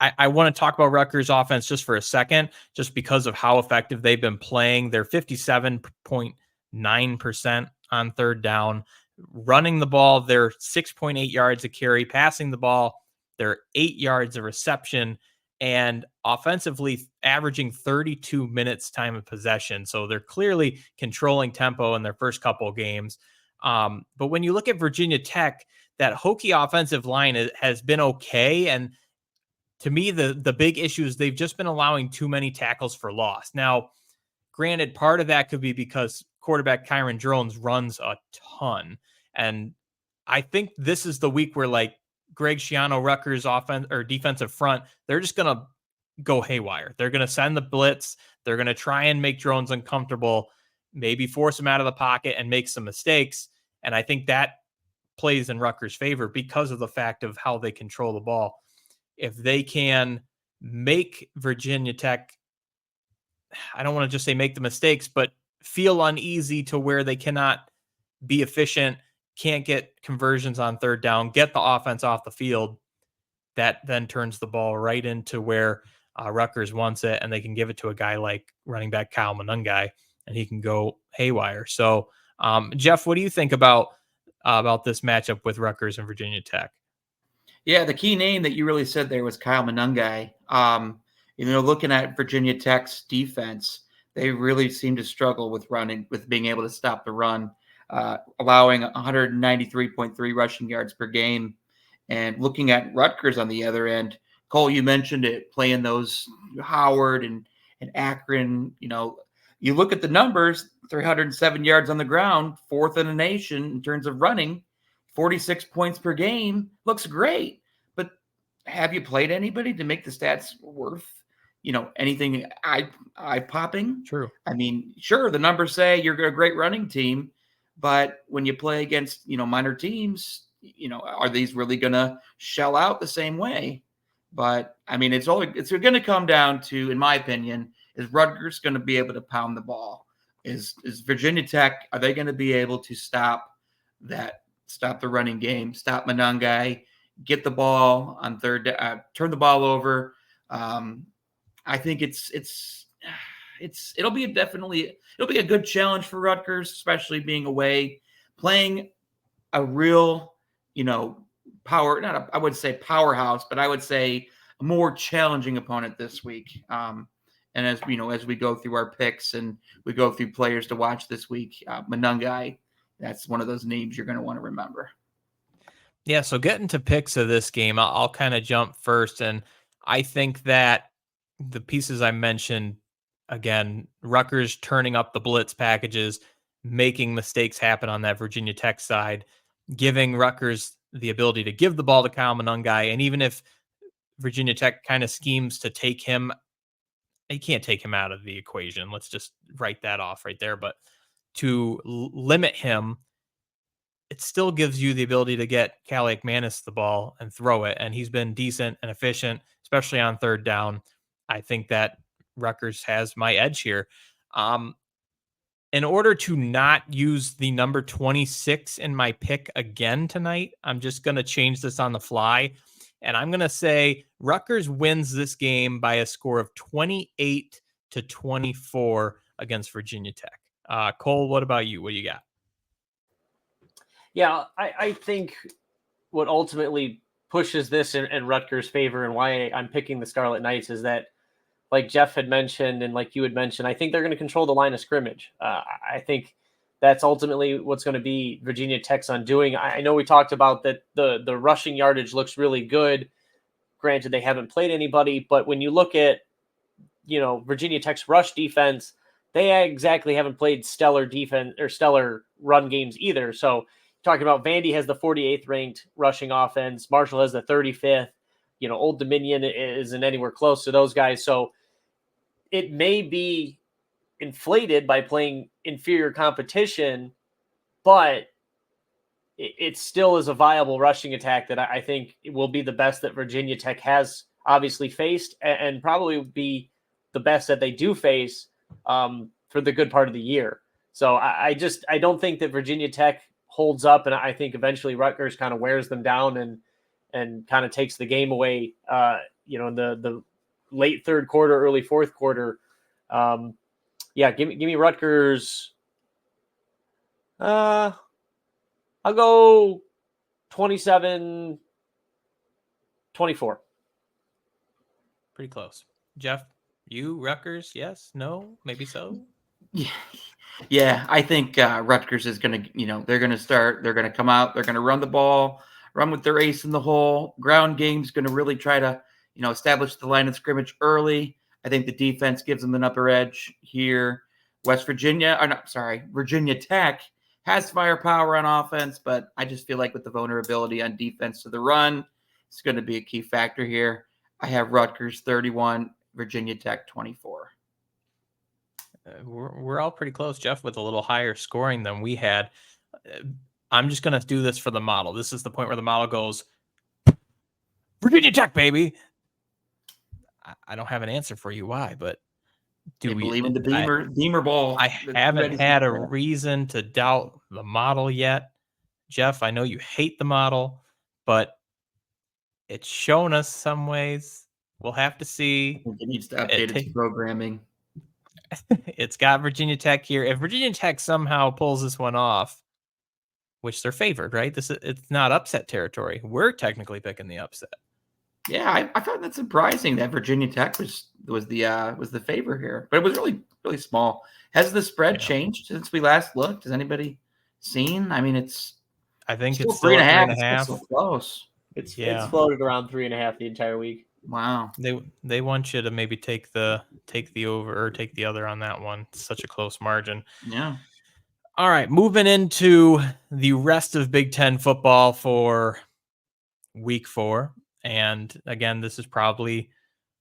I want to talk about Rutgers offense just for a second, just because of how effective they've been playing. They're 57.9% on third down. Running the ball, they're 6.8 yards a carry. Passing the ball, they're 8 yards of reception. And offensively averaging 32 minutes time of possession. So they're clearly controlling tempo in their first couple of games. But when you look at Virginia Tech, that Hokie offensive line has been okay. And to me, the big issue is they've just been allowing too many tackles for loss. Now, granted, part of that could be because quarterback Kyron Drones runs a ton. And I think this is the week where Greg Schiano, Rutgers offense or defensive front, they're just going to go haywire. They're going to send the blitz. They're going to try and make Drones uncomfortable, maybe force him out of the pocket and make some mistakes. And I think that plays in Rutgers' favor because of the fact of how they control the ball. If they can make Virginia Tech, I don't want to just say make the mistakes, but feel uneasy to where they cannot be efficient, can't get conversions on third down, get the offense off the field, that then turns the ball right into where Rutgers wants it, and they can give it to a guy like running back Kyle Monangai, and he can go haywire. So, Jeff, what do you think about this matchup with Rutgers and Virginia Tech? Yeah, the key name that you really said there was Kyle Monangai. Looking at Virginia Tech's defense, they really seem to struggle with being able to stop the run. Allowing 193.3 rushing yards per game. And looking at Rutgers on the other end, Cole, you mentioned it, playing those Howard and Akron. You look at the numbers, 307 yards on the ground, 4th in the nation in terms of running, 46 points per game. Looks great. But have you played anybody to make the stats worth, anything eye-popping? True. I mean, sure, the numbers say you're a great running team, but when you play against, minor teams, are these really going to shell out the same way? But I mean, it's going to come down to, in my opinion, is Rutgers going to be able to pound the ball? is Virginia Tech, are they going to be able to stop the running game, stop Monangai, get the ball on third, turn the ball over? I think it'll be a good challenge for Rutgers, especially being away, playing a real, I would say powerhouse, but I would say a more challenging opponent this week. And as we go through our picks and we go through players to watch this week, Monangai, that's one of those names you're going to want to remember. Yeah, so getting to picks of this game, I'll kind of jump first. And I think that the pieces I mentioned, again, Rutgers turning up the blitz packages, making mistakes happen on that Virginia Tech side, giving Rutgers the ability to give the ball to Kyle Monangai. And even if Virginia Tech kind of schemes to take him, you can't take him out of the equation. Let's just write that off right there. But to limit him, it still gives you the ability to get Callie McManus the ball and throw it. And he's been decent and efficient, especially on third down. I think that Rutgers has my edge here. In order to not use the number 26 in my pick again tonight, I'm just going to change this on the fly. And I'm going to say Rutgers wins this game by a score of 28-24 against Virginia Tech. Cole, what about you? What do you got? Yeah, I think what ultimately pushes this in Rutgers' favor and why I'm picking the Scarlet Knights is that, like Jeff had mentioned and like you had mentioned, I think they're going to control the line of scrimmage. I think that's ultimately what's going to be Virginia Tech's undoing. I know we talked about that the rushing yardage looks really good. Granted, they haven't played anybody, but when you look at, Virginia Tech's rush defense, they exactly haven't played stellar defense or stellar run games either. So talking about Vandy has the 48th ranked rushing offense. Marshall has the 35th. Old Dominion isn't anywhere close to those guys. So it may be inflated by playing inferior competition, but it still is a viable rushing attack that I think will be the best that Virginia Tech has obviously faced and probably be the best that they do face for the good part of the year. So I don't think that Virginia Tech holds up, and I think eventually Rutgers kind of wears them down and kind of takes the game away, in the late third quarter, early fourth quarter. Give me Rutgers. I'll go 27-24. Pretty close. Jeff, you, Rutgers, yes, no, maybe so? Yeah, I think Rutgers is going to, they're going to come out, they're going to run the ball, run with their ace in the hole. Ground game's going to really try to, establish the line of scrimmage early. I think the defense gives them an upper edge here. Virginia Tech has firepower on offense, but I just feel like with the vulnerability on defense to the run, it's going to be a key factor here. I have Rutgers 31, Virginia Tech 24. We're all pretty close, Jeff, with a little higher scoring than we had. I'm just going to do this for the model. This is the point where the model goes, Virginia Tech, baby. I don't have an answer for you why, but do we believe in the Beamer ball? I haven't had a reason to doubt the model yet. Jeff, I know you hate the model, but it's shown us some ways. We'll have to see. I think it needs to update its programming. It's got Virginia Tech here. If Virginia Tech somehow pulls this one off, which they're favored, right? It's not upset territory. We're technically picking the upset. Yeah, I found that surprising that Virginia Tech was the favor here, but it was really, really small. Has the spread changed since we last looked? Has anybody seen? I mean, I think it's still 3.5. It's so close. It's floated around 3.5 the entire week. Wow. They want you to maybe take the over or take the other on that one. It's such a close margin. Yeah. All right, moving into the rest of Big Ten football for week 4. And again, this is probably,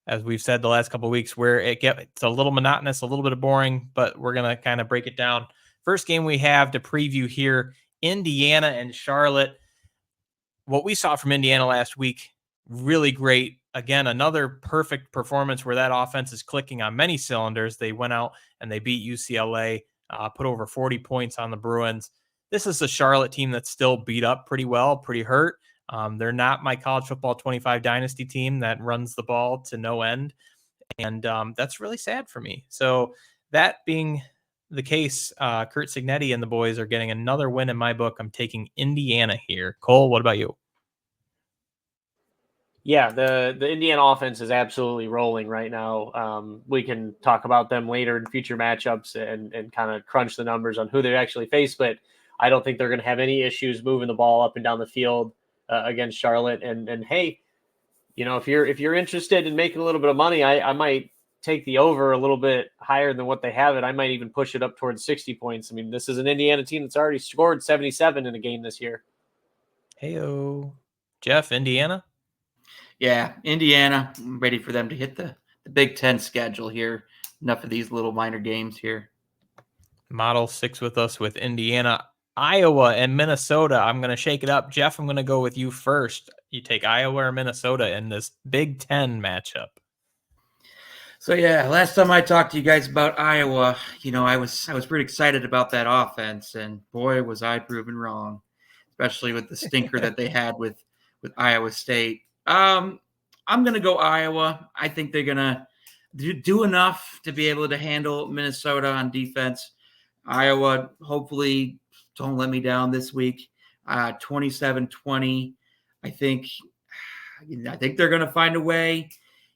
as we've said the last couple of weeks, where it's a little monotonous, a little bit of boring, but we're going to kind of break it down. First game we have to preview here, Indiana and Charlotte. What we saw from Indiana last week, really great. Again, another perfect performance where that offense is clicking on many cylinders. They went out and they beat UCLA put over 40 points on the Bruins. This is a Charlotte team that's still beat up pretty well, pretty hurt. They're not my college football 25 dynasty team that runs the ball to no end. And that's really sad for me. So that being the case, Curt Cignetti and the boys are getting another win in my book. I'm taking Indiana here. Cole, what about you? Yeah, the Indiana offense is absolutely rolling right now. We can talk about them later in future matchups and kind of crunch the numbers on who they actually face, but I don't think they're going to have any issues moving the ball up and down the field against Charlotte. And hey, if you're interested in making a little bit of money, I might take the over a little bit higher than what they have it. I might even push it up towards 60 points. I mean, this is an Indiana team that's already scored 77 in a game this year. Heyo, Jeff, Indiana. Yeah, Indiana. I'm ready for them to hit the Big Ten schedule here. Enough of these little minor games here. Model 6 with us with Indiana, Iowa, and Minnesota. I'm going to shake it up. Jeff, I'm going to go with you first. You take Iowa or Minnesota in this Big Ten matchup. So yeah, last time I talked to you guys about Iowa, I was pretty excited about that offense, and boy, was I proven wrong, especially with the stinker that they had with Iowa State. I'm going to go Iowa. I think they're going to do enough to be able to handle Minnesota on defense. Iowa, hopefully, don't let me down this week. 27-20. I think they're going to find a way.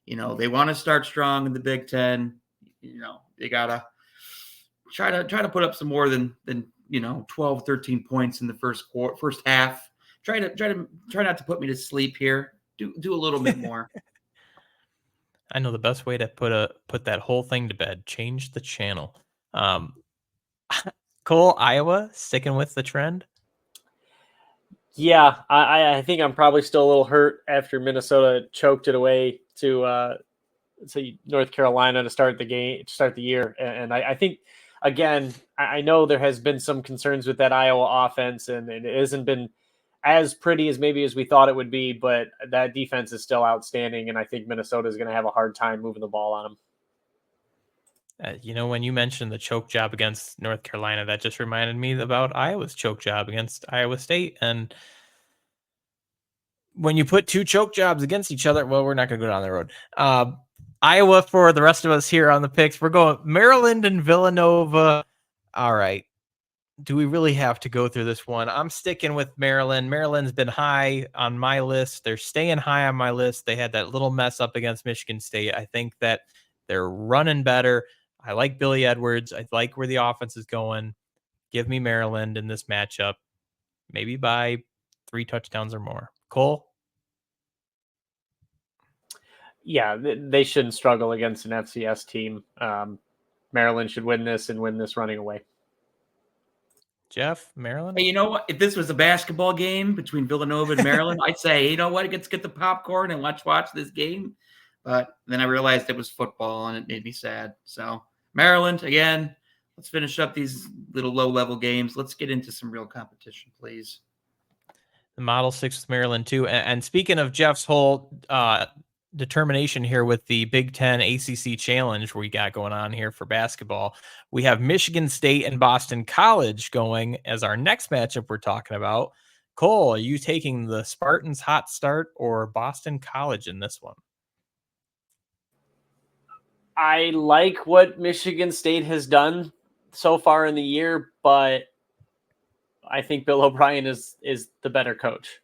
They want to start strong in the Big Ten. They got to try to put up some more than 12, 13 points in the first half. Try not to put me to sleep here. Do a little bit more. I know the best way to put that whole thing to bed. Change the channel. Cole, Iowa, sticking with the trend. Yeah, I think I'm probably still a little hurt after Minnesota choked it away to North Carolina to start the year. And I think, again, I know there has been some concerns with that Iowa offense, and it hasn't been as pretty as maybe as we thought it would be, but that defense is still outstanding, and I think Minnesota is going to have a hard time moving the ball on them. When you mentioned the choke job against North Carolina, that just reminded me about Iowa's choke job against Iowa State. And when you put two choke jobs against each other, well, we're not going to go down the road. Iowa, for the rest of us here on the picks, we're going Maryland and Villanova. All right. Do we really have to go through this one? I'm sticking with Maryland. Maryland's been high on my list. They're staying high on my list. They had that little mess up against Michigan State. I think that they're running better. I like Billy Edwards. I like where the offense is going. Give me Maryland in this matchup, maybe by 3 touchdowns or more. Cole? Yeah, they shouldn't struggle against an FCS team. Maryland should win this and win this running away. Jeff, Maryland? Hey, you know what? If this was a basketball game between Villanova and Maryland, I'd say, you know what? Let's get the popcorn and watch this game. But then I realized it was football, and it made me sad. So Maryland, again, let's finish up these little low-level games. Let's get into some real competition, please. The Model 6 with Maryland, too. And speaking of Jeff's whole determination here with the Big Ten ACC Challenge we got going on here for basketball, we have Michigan State and Boston College going as our next matchup we're talking about. Cole, are you taking the Spartans' hot start or Boston College in this one? I like what Michigan State has done so far in the year, but I think Bill O'Brien is the better coach.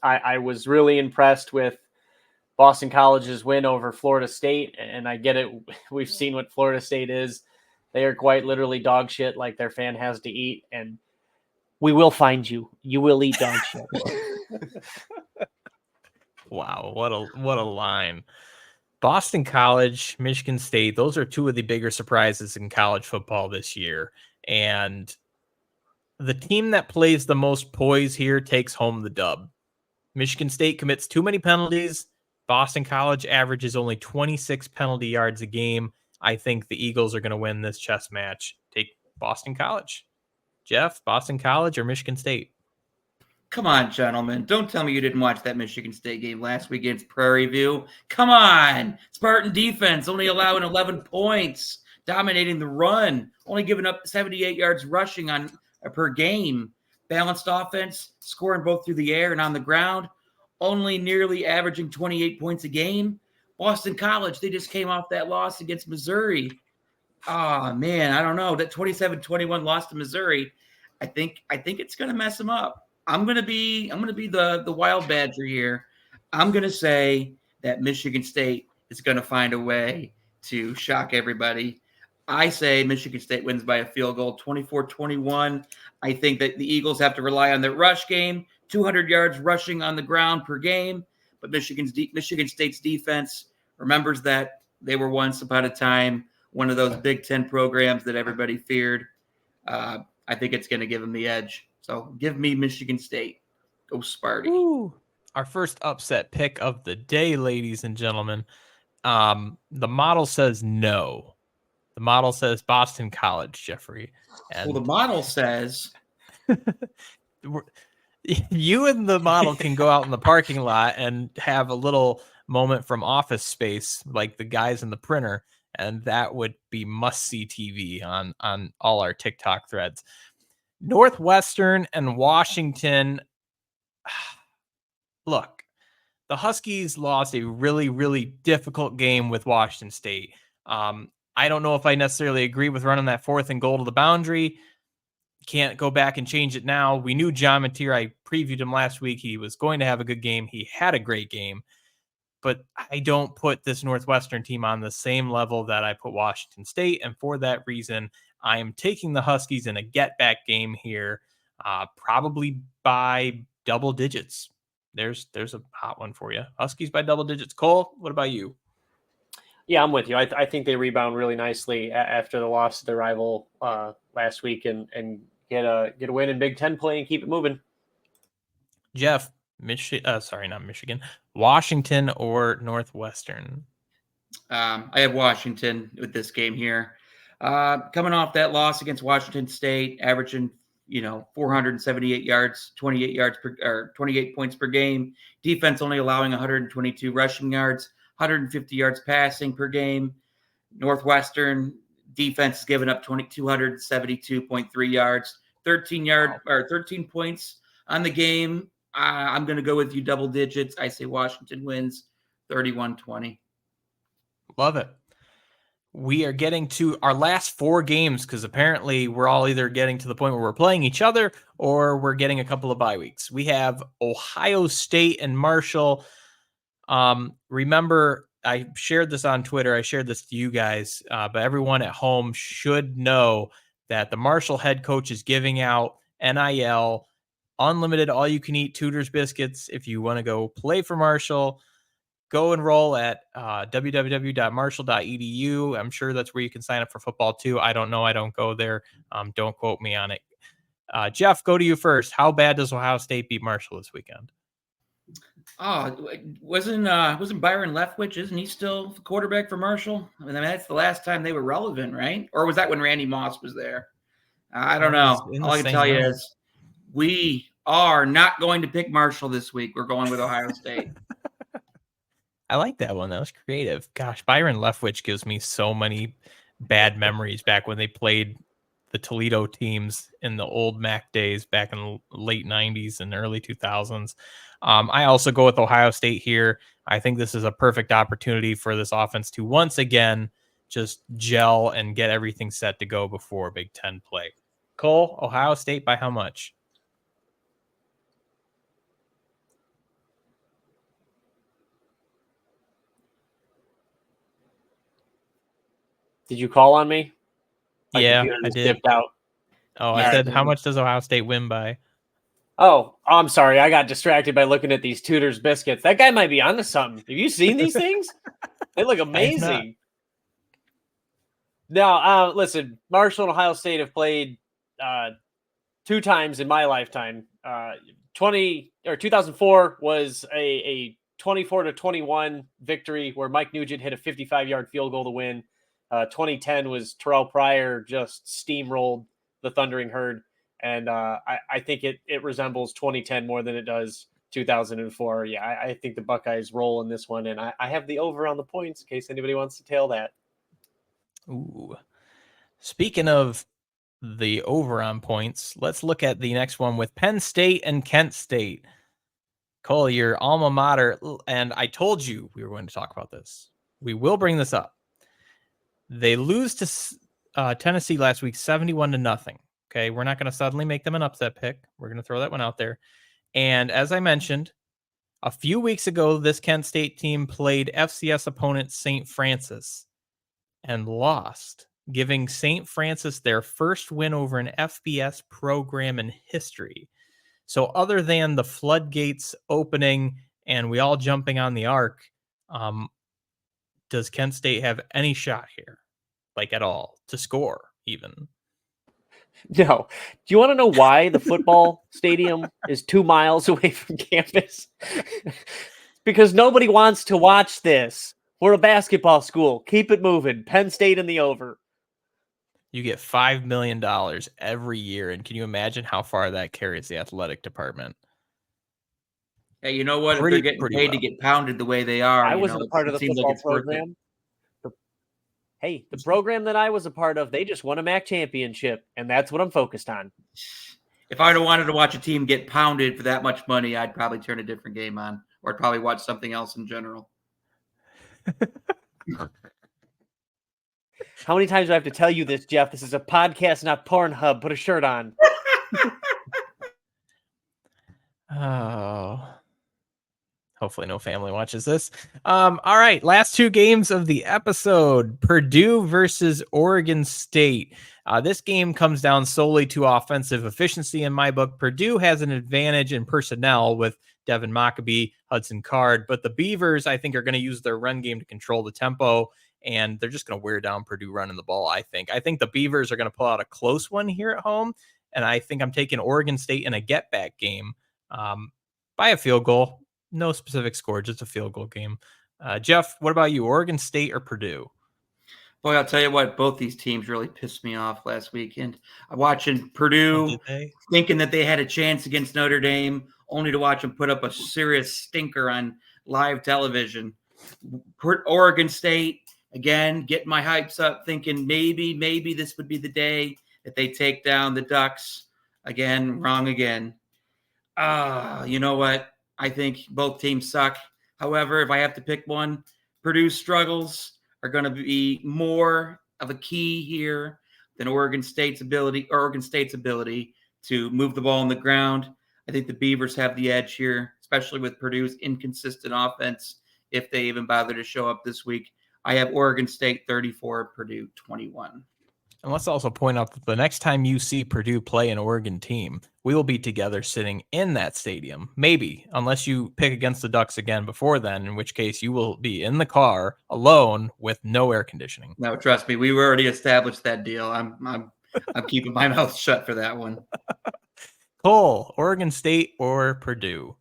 I was really impressed with Boston College's win over Florida State, and I get it. We've seen what Florida State is. They are quite literally dog shit, like their fan has to eat, and we will find you. You will eat dog shit. Wow, what a line. Boston College, Michigan State, those are two of the bigger surprises in college football this year. And the team that plays the most poise here takes home the dub. Michigan State commits too many penalties. Boston College averages only 26 penalty yards a game. I think the Eagles are going to win this chess match. Take Boston College. Jeff, Boston College or Michigan State? Come on, gentlemen. Don't tell me you didn't watch that Michigan State game last week against Prairie View. Come on. Spartan defense only allowing 11 points dominating the run, only giving up 78 yards rushing on per game. Balanced offense, scoring both through the air and on the ground, only nearly averaging 28 points a game. Boston College, they just came off that loss against Missouri. Oh, man, I don't know. That 27-21 loss to Missouri, I think it's going to mess them up. I'm going to be the wild badger here. I'm going to say that Michigan State is going to find a way to shock everybody. I say Michigan State wins by a field goal, 24-21. I think that the Eagles have to rely on their rush game, 200 yards rushing on the ground per game. But Michigan State's defense remembers that they were once upon a time one of those Big Ten programs that everybody feared. I think it's going to give them the edge. So give me Michigan State. Go Sparty. Ooh. Our first upset pick of the day, ladies and gentlemen. The model says no. The model says Boston College, Jeffrey. And Well, the model says you and the model can go out in the parking lot and have a little moment from Office Space, like the guys in the printer, and that would be must-see TV on all our TikTok threads. Northwestern and Washington. Look, the Huskies lost a really, really difficult game with Washington State. I don't know if I necessarily agree with running that 4th and goal to the boundary. Can't go back and change it now. We knew John Mateer. I previewed him last week. He was going to have a good game. He had a great game. But I don't put this Northwestern team on the same level that I put Washington State. And for that reason, I am taking the Huskies in a get-back game here, probably by double digits. There's a hot one for you. Huskies by double digits. Cole, what about you? Yeah, I'm with you. I think they rebound really nicely after the loss to their rival last week and get a win in Big Ten play and keep it moving. Jeff, not Michigan, Washington or Northwestern? I have Washington with this game here. Coming off that loss against Washington State, averaging 478 yards, 28 points per game. Defense only allowing 122 rushing yards, 150 yards passing per game. Northwestern defense is giving up 272.3 yards, 13 points on the game. I'm going to go with you double digits. I say Washington wins 31-20. Love it. We are getting to our last 4 games because apparently we're all either getting to the point where we're playing each other or we're getting a couple of bye weeks. We have Ohio State and Marshall. Remember, I shared this on Twitter. I shared this to you guys, but everyone at home should know that the Marshall head coach is giving out NIL, unlimited all-you-can-eat Tudor's biscuits. If you want to go play for Marshall, go enroll at www.marshall.edu. I'm sure that's where you can sign up for football too. I don't know. I don't go there. Don't quote me on it. Jeff, go to you first. How bad does Ohio State beat Marshall this weekend? Oh, wasn't Byron Leftwich? Isn't he still the quarterback for Marshall? I mean, that's the last time they were relevant, right? Or was that when Randy Moss was there? I don't know. All I can tell you is we are not going to pick Marshall this week. We're going with Ohio State. I like that one. That was creative. Gosh, Byron Leftwich gives me so many bad memories back when they played the Toledo teams in the old MAC days back in the late 90s and early 2000s. I also go with Ohio State here. I think this is a perfect opportunity for this offense to once again just gel and get everything set to go before Big Ten play. Cole, Ohio State by how much? Did you call on me? My Yeah, computer I just did. dipped out. Oh, I said, how much does Ohio State win by? Oh, I'm sorry. I got distracted by looking at these Tudor's biscuits. That guy might be onto something. Have you seen these things? They look amazing. Now, listen, Marshall and Ohio State have played 2 times in my lifetime. 2004 was a 24-21 victory where Mike Nugent hit a 55-yard field goal to win. 2010 was Terrell Pryor just steamrolled the Thundering Herd. And I think it resembles 2010 more than it does 2004. Yeah, I think the Buckeyes roll in this one. And I have the over on the points in case anybody wants to tail that. Ooh. Speaking of the over on points, let's look at the next one with Penn State and Kent State. Cole, your alma mater, and I told you we were going to talk about this. We will bring this up. They lose to Tennessee last week, 71-0. Okay, we're not going to suddenly make them an upset pick. We're going to throw that one out there. And as I mentioned, a few weeks ago, this Kent State team played FCS opponent St. Francis and lost, giving St. Francis their first win over an FBS program in history. So other than the floodgates opening and we all jumping on the arc, does Kent State have any shot here, like at all, to score even? No. Do you want to know why the football stadium is 2 miles away from campus? Because nobody wants to watch this. We're a basketball school. Keep it moving. Penn State in the over. You get $5 million every year. And can you imagine how far that carries the athletic department? Hey, you know what? If Pretty- they're getting pretty paid well. to get pounded the way they are, I you wasn't know, a part of it the seems like football it's worth it. program. Hey, the program that I was a part of, they just won a MAC championship, and that's what I'm focused on. If I'd have wanted to watch a team get pounded for that much money, I'd probably turn a different game on, or I'd probably watch something else in general. How many times do I have to tell you this, Jeff? This is a podcast, not Pornhub. Put a shirt on. Oh, hopefully no family watches this. All right, last two games of the episode: Purdue versus Oregon State. This game comes down solely to offensive efficiency in my book. Purdue has an advantage in personnel with Devin Mockabee, Hudson Card, but the Beavers, I think, are going to use their run game to control the tempo, and they're just going to wear down Purdue running the ball, I think. I think the Beavers are going to pull out a close one here at home, and I think I'm taking Oregon State in a get-back game by a field goal. No specific score, just a field goal game. Jeff, what about you? Oregon State or Purdue? Boy, I'll tell you what, both these teams really pissed me off last weekend. I'm watching Purdue thinking that they had a chance against Notre Dame, only to watch them put up a serious stinker on live television. Oregon State, again, getting my hypes up, thinking maybe this would be the day that they take down the Ducks. Again, wrong again. You know what? I think both teams suck. However, if I have to pick one, Purdue's struggles are going to be more of a key here than Oregon State's ability to move the ball on the ground. I think the Beavers have the edge here, especially with Purdue's inconsistent offense, if they even bother to show up this week. I have Oregon State 34, Purdue 21. And let's also point out that the next time you see Purdue play an Oregon team, we will be together sitting in that stadium. Maybe, unless you pick against the Ducks again before then, in which case you will be in the car alone with no air conditioning. No, trust me, we already established that deal. I'm keeping my mouth shut for that one. Cole, Oregon State or Purdue?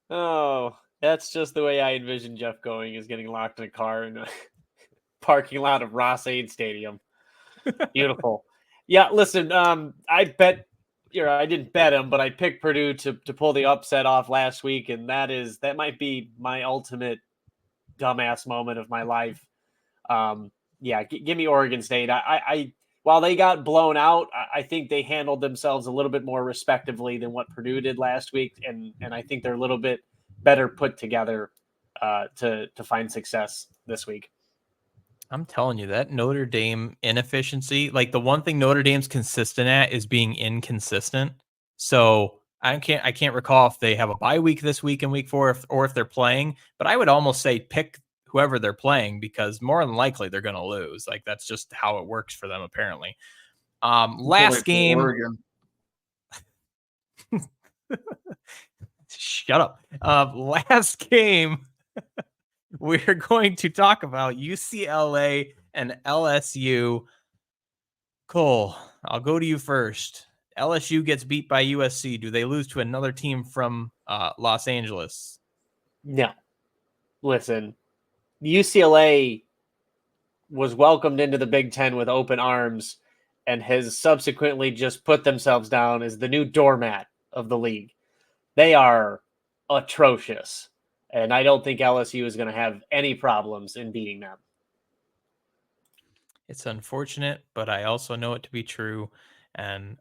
Oh, that's just the way I envision Jeff going, is getting locked in a car in a parking lot of Ross-Ade Stadium. Beautiful. Yeah, listen, I didn't bet him, but I picked Purdue to pull the upset off last week, and that might be my ultimate dumbass moment of my life. Give me Oregon State. I while they got blown out, I think they handled themselves a little bit more respectively than what Purdue did last week, and I think they're a little bit better put together to find success this week. I'm telling you, that Notre Dame inefficiency, like the one thing Notre Dame's consistent at is being inconsistent. So I can't recall if they have a bye week this week in week 4 or if they're playing, but I would almost say pick whoever they're playing, because more than likely they're going to lose. Like that's just how it works for them, apparently. Last game. Shut up. Last game. We're going to talk about UCLA and LSU. Cole, I'll go to you first. LSU gets beat by USC. Do they lose to another team from Los Angeles? No. Listen, UCLA was welcomed into the Big Ten with open arms and has subsequently just put themselves down as the new doormat of the league. They are atrocious. And I don't think LSU is going to have any problems in beating them. It's unfortunate, but I also know it to be true. And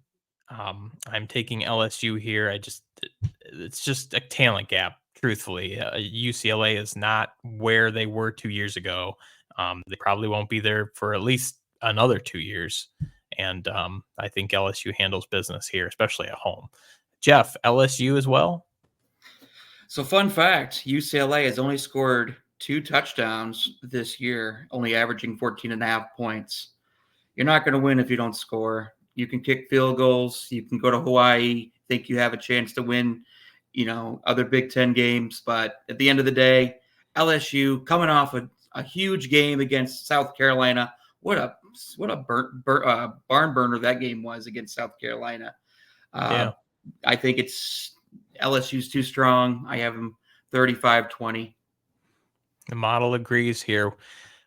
I'm taking LSU here. It's just a talent gap, truthfully. UCLA is not where they were 2 years ago. They probably won't be there for at least another 2 years. And I think LSU handles business here, especially at home. Jeff, LSU as well? So, fun fact, UCLA has only scored 2 touchdowns this year, only averaging 14.5 points. You're not going to win if you don't score. You can kick field goals. You can go to Hawaii, think you have a chance to win, other Big Ten games. But at the end of the day, LSU coming off a huge game against South Carolina. What a barn burner that game was against South Carolina. Yeah. I think it's LSU's too strong. I have them 35-20. The model agrees here.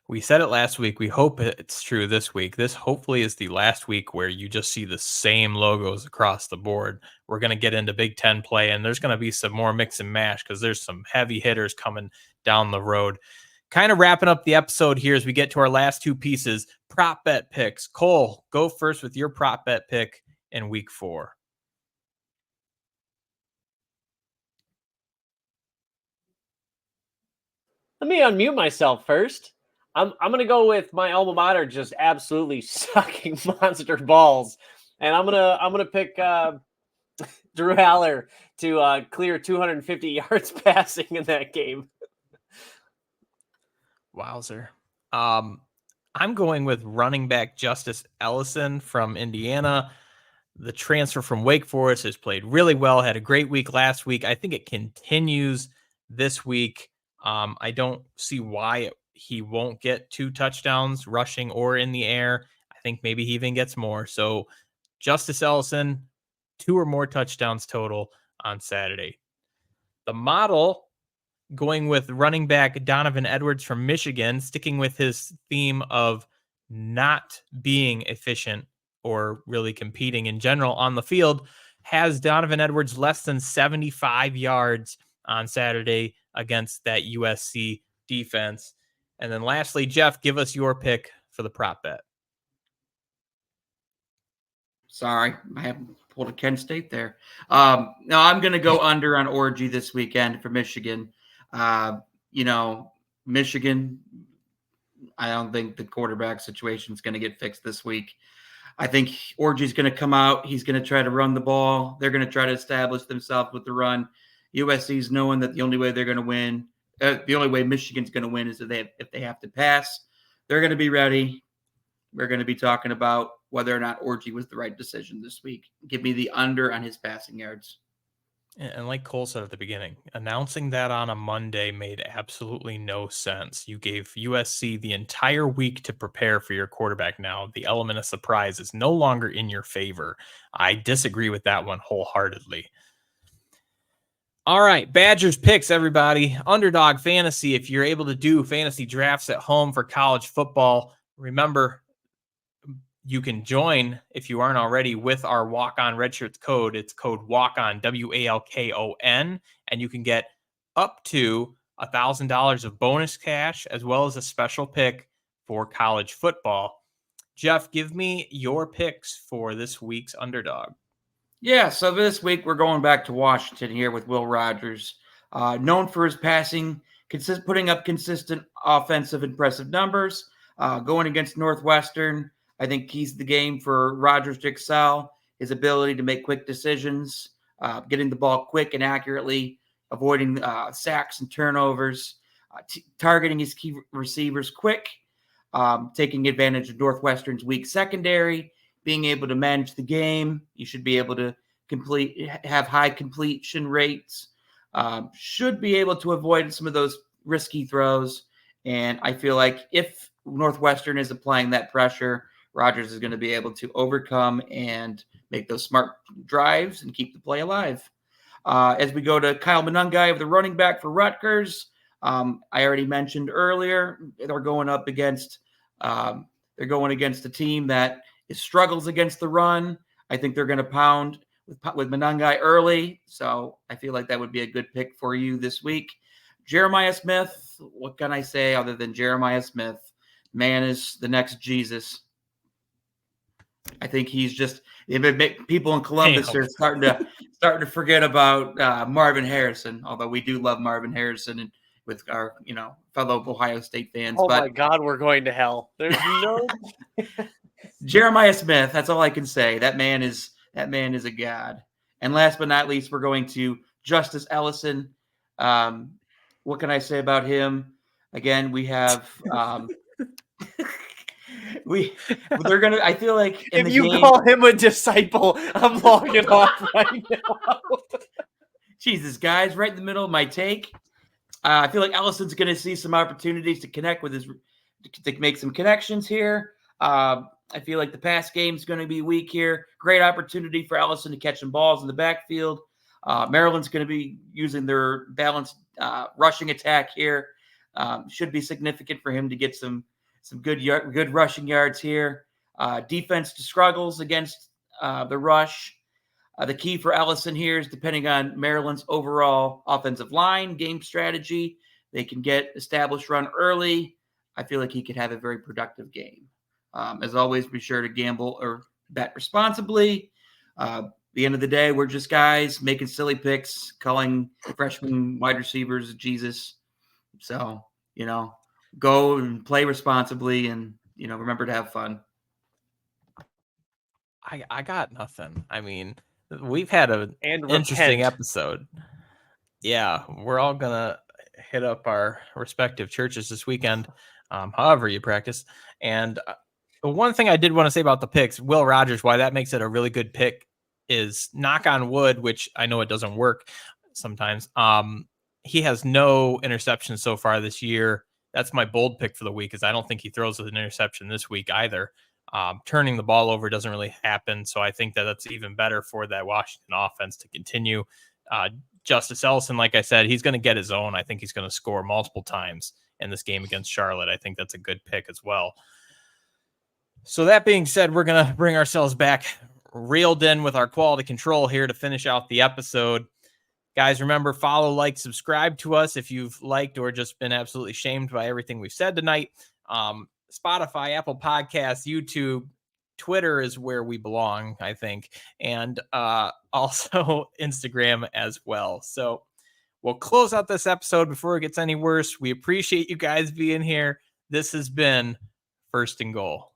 We said it last week. We hope it's true this week. This hopefully is the last week where you just see the same logos across the board. We're going to get into Big Ten play, and there's going to be some more mix and mash because there's some heavy hitters coming down the road. Kind of wrapping up the episode here as we get to our last two pieces, prop bet picks. Cole, go first with your prop bet pick in week 4. Let me unmute myself first. I'm going to go with my alma mater just absolutely sucking monster balls. And I'm going to pick Drew Haller to clear 250 yards passing in that game. Wowzer. I'm going with running back Justice Ellison from Indiana. The transfer from Wake Forest has played really well, had a great week last week. I think it continues this week. I don't see why he won't get 2 touchdowns rushing or in the air. I think maybe he even gets more. So Justice Ellison, 2 or more touchdowns total on Saturday. The model going with running back Donovan Edwards from Michigan, sticking with his theme of not being efficient or really competing in general on the field, has Donovan Edwards less than 75 yards on Saturday against that USC defense. And then lastly, Jeff, give us your pick for the prop bet. Sorry, I haven't pulled a Kent State there. No, I'm going to go under on Orgy this weekend for Michigan. Michigan, I don't think the quarterback situation is going to get fixed this week. I think Orgy's going to come out. He's going to try to run the ball. They're going to try to establish themselves with the run. USC's knowing that the only way they're going to win, the only way Michigan's going to win is if they have to pass. They're going to be ready. We're going to be talking about whether or not Orgy was the right decision this week. Give me the under on his passing yards. And like Cole said at the beginning, announcing that on a Monday made absolutely no sense. You gave USC the entire week to prepare for your quarterback now. The element of surprise is no longer in your favor. I disagree with that one wholeheartedly. All right, Badgers picks, everybody. Underdog Fantasy, if you're able to do fantasy drafts at home for college football, remember, you can join, if you aren't already, with our Walk-On Redshirts code. It's code WALKON, WALKON, and you can get up to $1,000 of bonus cash as well as a special pick for college football. Jeff, give me your picks for this week's Underdog. Yeah, so this week we're going back to Washington here with Will Rogers. Known for his passing, putting up consistent offensive impressive numbers. Going against Northwestern, I think he's the game for Rogers to excel. His ability to make quick decisions, getting the ball quick and accurately, avoiding sacks and turnovers, targeting his key receivers quick, taking advantage of Northwestern's weak secondary, being able to manage the game. You should be able to have high completion rates, should be able to avoid some of those risky throws. And I feel like if Northwestern is applying that pressure, Rogers is going to be able to overcome and make those smart drives and keep the play alive. As we go to Kyle Monangai of the running back for Rutgers, I already mentioned earlier, they're going against a team that struggles against the run. I think they're going to pound with Monangai early, so I feel like that would be a good pick for you this week. Jeremiah Smith, what can I say other than Jeremiah Smith? man is the next Jesus. I think he's just people in Columbus are starting to forget about Marvin Harrison, although we do love Marvin Harrison and with our fellow Ohio State fans. Oh but my God, we're going to hell. There's no Jeremiah Smith. That's all I can say. That man is a god. And last but not least, we're going to Justice Ellison. What can I say about him? Again, we have I feel like if you call him a disciple, I'm logging off right now. Jesus, guys, right in the middle of my take. I feel like Ellison's going to see some opportunities to connect with to make some connections here. I feel like the pass game is going to be weak here. Great opportunity for Ellison to catch some balls in the backfield. Maryland's going to be using their balanced rushing attack here. Should be significant for him to get some good rushing yards here. Defense struggles against the rush. The key for Ellison here is depending on Maryland's overall offensive line, game strategy. They can get established run early. I feel like he could have a very productive game. As always, be sure to gamble or bet responsibly. At the end of the day, we're just guys making silly picks, calling freshman wide receivers Jesus. So, go and play responsibly and, remember to have fun. I got nothing. I mean, we've had an interesting episode. Yeah, we're all going to hit up our respective churches this weekend, however you practice. And one thing I did want to say about the picks, Will Rogers, why that makes it a really good pick is, knock on wood, which I know it doesn't work sometimes. He has no interceptions so far this year. That's my bold pick for the week, because I don't think he throws an interception this week either. Turning the ball over doesn't really happen, so I think that's even better for that Washington offense to continue. Justice Ellison, like I said, he's going to get his own. I think he's going to score multiple times in this game against Charlotte. I think that's a good pick as well. So that being said, we're going to bring ourselves back reeled in with our quality control here to finish out the episode. Guys, remember, follow, like, subscribe to us if you've liked or just been absolutely shamed by everything we've said tonight. Spotify, Apple Podcasts, YouTube, Twitter is where we belong, I think, and also Instagram as well. So we'll close out this episode before it gets any worse. We appreciate you guys being here. This has been First and Goal.